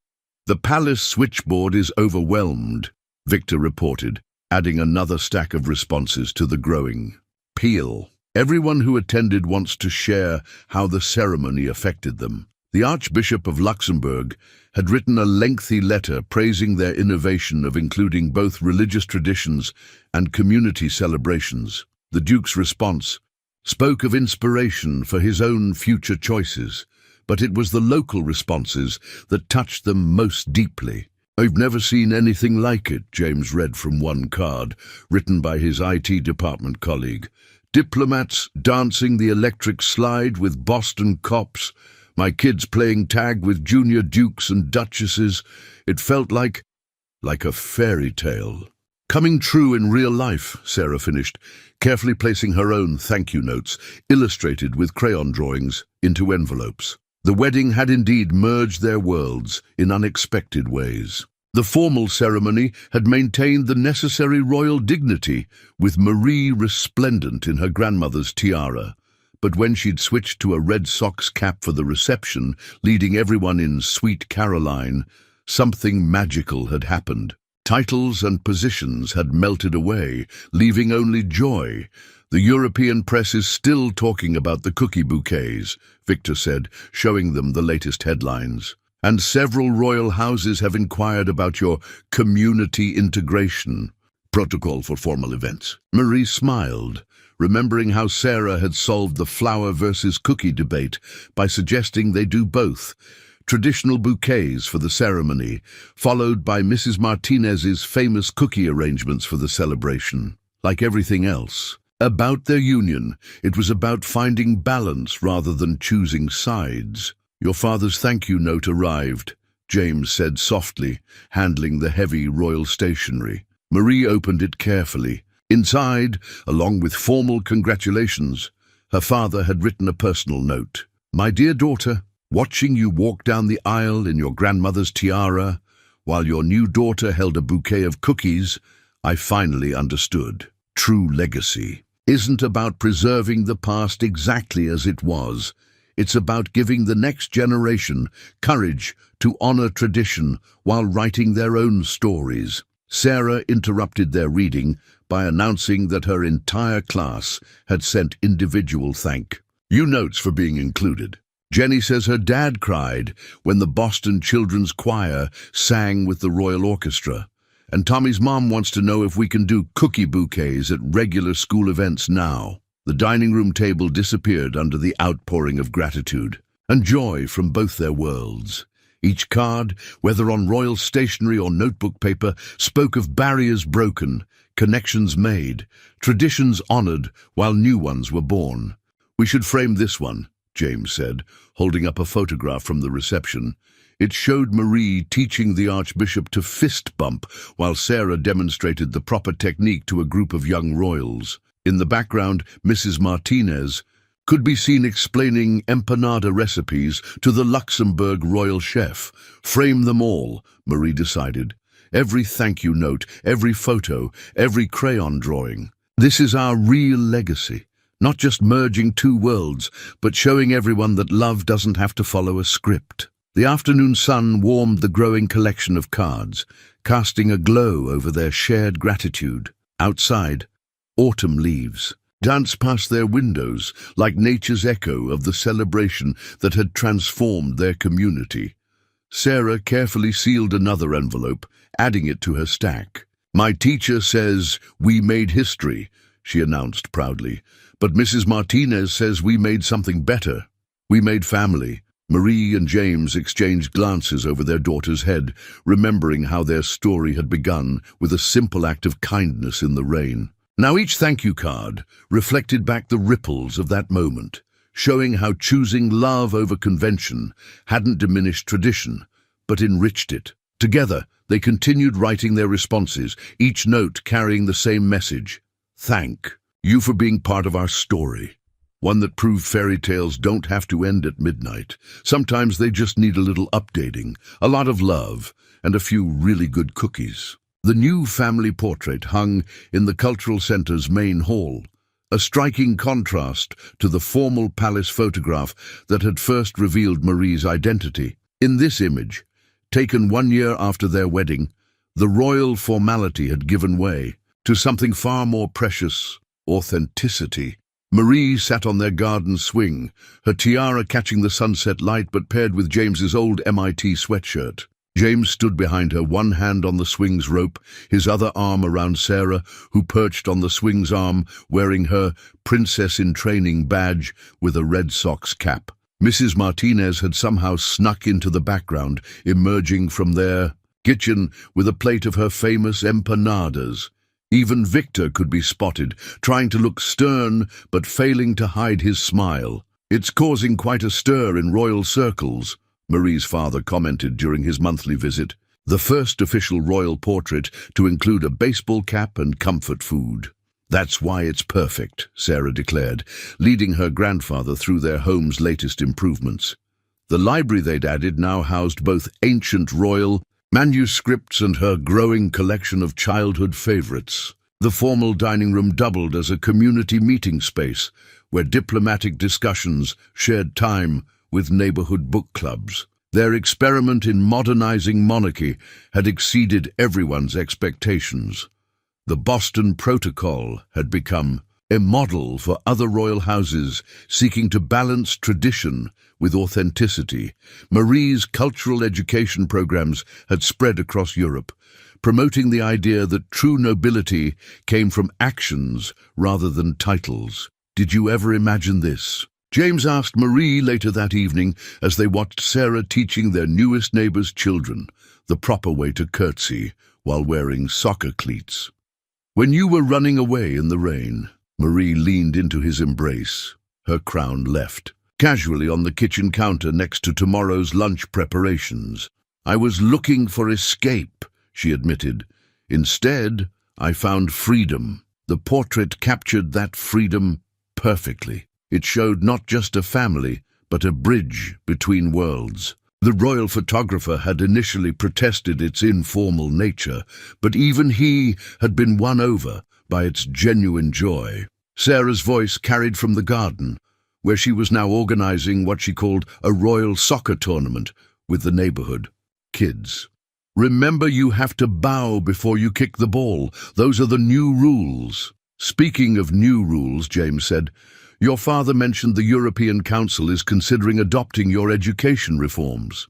The palace switchboard is overwhelmed, Victor reported, adding another stack of responses to the growing peal. Everyone who attended wants to share how the ceremony affected them. The Archbishop of Luxembourg had written a lengthy letter praising their innovation of including both religious traditions and community celebrations. The Duke's response spoke of inspiration for his own future choices, but it was the local responses that touched them most deeply. I've never seen anything like it, James read from one card, written by his IT department colleague. Diplomats dancing the electric slide with Boston cops, my kids playing tag with junior dukes and duchesses. It felt like a fairy tale. Coming true in real life, Sarah finished, carefully placing her own thank you notes, illustrated with crayon drawings, into envelopes. The wedding had indeed merged their worlds in unexpected ways. The formal ceremony had maintained the necessary royal dignity, with Marie resplendent in her grandmother's tiara. But when she'd switched to a Red Sox cap for the reception, leading everyone in Sweet Caroline, something magical had happened. Titles and positions had melted away, leaving only joy. The European press is still talking about the cookie bouquets, Victor said, showing them the latest headlines. And several royal houses have inquired about your community integration protocol for formal events. Marie smiled, remembering how Sarah had solved the flower versus cookie debate by suggesting they do both. Traditional bouquets for the ceremony, followed by Mrs. Martinez's famous cookie arrangements for the celebration. Like everything else about their union, it was about finding balance rather than choosing sides. Your father's thank you note arrived, James said softly, handling the heavy royal stationery. Marie opened it carefully. Inside, along with formal congratulations, her father had written a personal note. My dear daughter, watching you walk down the aisle in your grandmother's tiara, while your new daughter held a bouquet of cookies, I finally understood. True legacy isn't about preserving the past exactly as it was. It's about giving the next generation courage to honor tradition while writing their own stories. Sarah interrupted their reading by announcing that her entire class had sent individual thank you notes for being included. Jenny says her dad cried when the Boston Children's Choir sang with the Royal Orchestra. And Tommy's mom wants to know if we can do cookie bouquets at regular school events now. The dining room table disappeared under the outpouring of gratitude and joy from both their worlds. Each card, whether on royal stationery or notebook paper, spoke of barriers broken, connections made, traditions honored while new ones were born. We should frame this one, James said, holding up a photograph from the reception. It showed Marie teaching the Archbishop to fist bump while Sarah demonstrated the proper technique to a group of young royals. In the background, Mrs. Martinez could be seen explaining empanada recipes to the Luxembourg royal chef. Frame them all, Marie decided. Every thank you note, every photo, every crayon drawing. This is our real legacy. Not just merging two worlds, but showing everyone that love doesn't have to follow a script. The afternoon sun warmed the growing collection of cards, casting a glow over their shared gratitude. Outside, autumn leaves danced past their windows like nature's echo of the celebration that had transformed their community. Sarah carefully sealed another envelope, adding it to her stack. My teacher says we made history, she announced proudly. But Mrs. Martinez says we made something better. We made family. Marie and James exchanged glances over their daughter's head, remembering how their story had begun with a simple act of kindness in the rain. Now each thank you card reflected back the ripples of that moment, showing how choosing love over convention hadn't diminished tradition, but enriched it. Together, they continued writing their responses, each note carrying the same message. Thank you for being part of our story. One that proved fairy tales don't have to end at midnight. Sometimes they just need a little updating, a lot of love, and a few really good cookies. The new family portrait hung in the Cultural Centre's main hall, a striking contrast to the formal palace photograph that had first revealed Marie's identity. In this image, taken 1 year after their wedding, the royal formality had given way to something far more precious: authenticity. Marie sat on their garden swing, her tiara catching the sunset light but paired with James's old MIT sweatshirt. James stood behind her, one hand on the swing's rope, his other arm around Sarah, who perched on the swing's arm, wearing her princess-in-training badge with a Red Sox cap. Mrs. Martinez had somehow snuck into the background, emerging from their kitchen with a plate of her famous empanadas. Even Victor could be spotted, trying to look stern but failing to hide his smile. It's causing quite a stir in royal circles, Marie's father commented during his monthly visit. The first official royal portrait to include a baseball cap and comfort food. That's why it's perfect, Sarah declared, leading her grandfather through their home's latest improvements. The library they'd added now housed both ancient royal manuscripts and her growing collection of childhood favorites. The formal dining room doubled as a community meeting space where diplomatic discussions shared time with neighborhood book clubs. Their experiment in modernizing monarchy had exceeded everyone's expectations. The Boston Protocol had become a model for other royal houses seeking to balance tradition with authenticity. Marie's cultural education programs had spread across Europe, promoting the idea that true nobility came from actions rather than titles. "Did you ever imagine this?" James asked Marie later that evening as they watched Sarah teaching their newest neighbor's children the proper way to curtsy while wearing soccer cleats. "When you were running away in the rain," Marie leaned into his embrace, her crown left, casually on the kitchen counter next to tomorrow's lunch preparations. "I was looking for escape," she admitted. "Instead, I found freedom." The portrait captured that freedom perfectly. It showed not just a family, but a bridge between worlds. The royal photographer had initially protested its informal nature, but even he had been won over by its genuine joy. Sarah's voice carried from the garden, where she was now organizing what she called a royal soccer tournament with the neighborhood kids. "Remember, you have to bow before you kick the ball. Those are the new rules." "Speaking of new rules," James said, "your father mentioned the European Council is considering adopting your education reforms."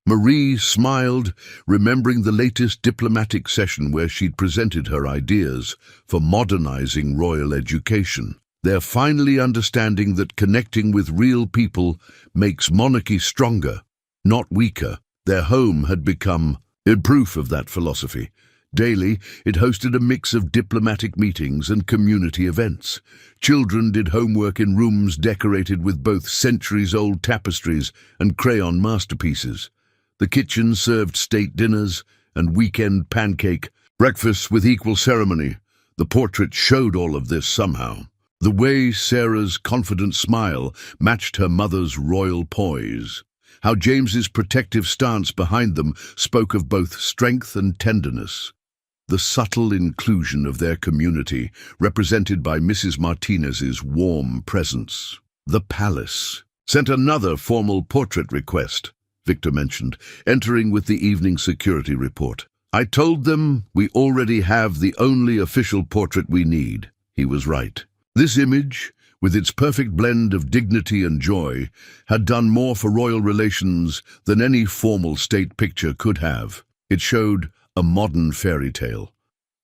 Marie smiled, remembering the latest diplomatic session where she'd presented her ideas for modernizing royal education. They're finally understanding that connecting with real people makes monarchy stronger, not weaker. Their home had become a proof of that philosophy. Daily, it hosted a mix of diplomatic meetings and community events. Children did homework in rooms decorated with both centuries-old tapestries and crayon masterpieces. The kitchen served state dinners and weekend pancake breakfasts with equal ceremony. The portrait showed all of this somehow. The way Sarah's confident smile matched her mother's royal poise. How James's protective stance behind them spoke of both strength and tenderness. The subtle inclusion of their community, represented by Mrs. Martinez's warm presence. "The palace sent another formal portrait request," Victor mentioned, entering with the evening security report. "I told them we already have the only official portrait we need." He was right. This image, with its perfect blend of dignity and joy, had done more for royal relations than any formal state picture could have. It showed a modern fairy tale,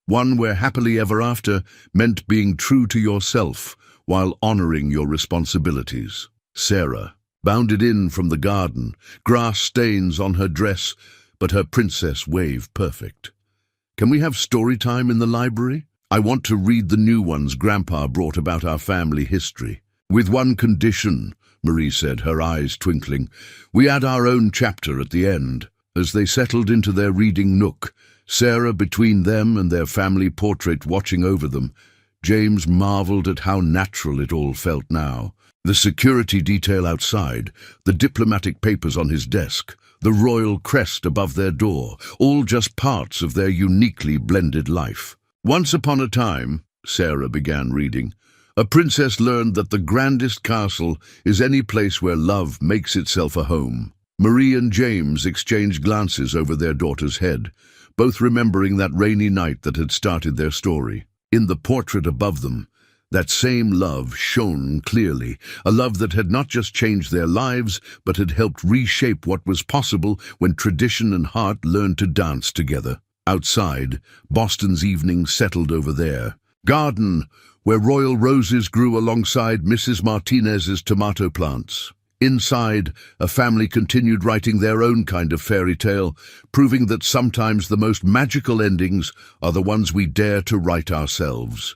one where happily ever after meant being true to yourself while honoring your responsibilities. Sarah bounded in from the garden, grass stains on her dress, but her princess wave perfect. "Can we have story time in the library? I want to read the new ones Grandpa brought about our family history." "With one condition," Marie said, her eyes twinkling. "We add our own chapter at the end." As they settled into their reading nook, Sarah between them and their family portrait watching over them, James marveled at how natural it all felt now. The security detail outside, the diplomatic papers on his desk, the royal crest above their door, all just parts of their uniquely blended life. "Once upon a time," Sarah began reading, "a princess learned that the grandest castle is any place where love makes itself a home." Marie and James exchanged glances over their daughter's head, both remembering that rainy night that had started their story. In the portrait above them, that same love shone clearly, a love that had not just changed their lives, but had helped reshape what was possible when tradition and heart learned to dance together. Outside, Boston's evening settled over their garden, where royal roses grew alongside Mrs. Martinez's tomato plants. Inside, a family continued writing their own kind of fairy tale, proving that sometimes the most magical endings are the ones we dare to write ourselves.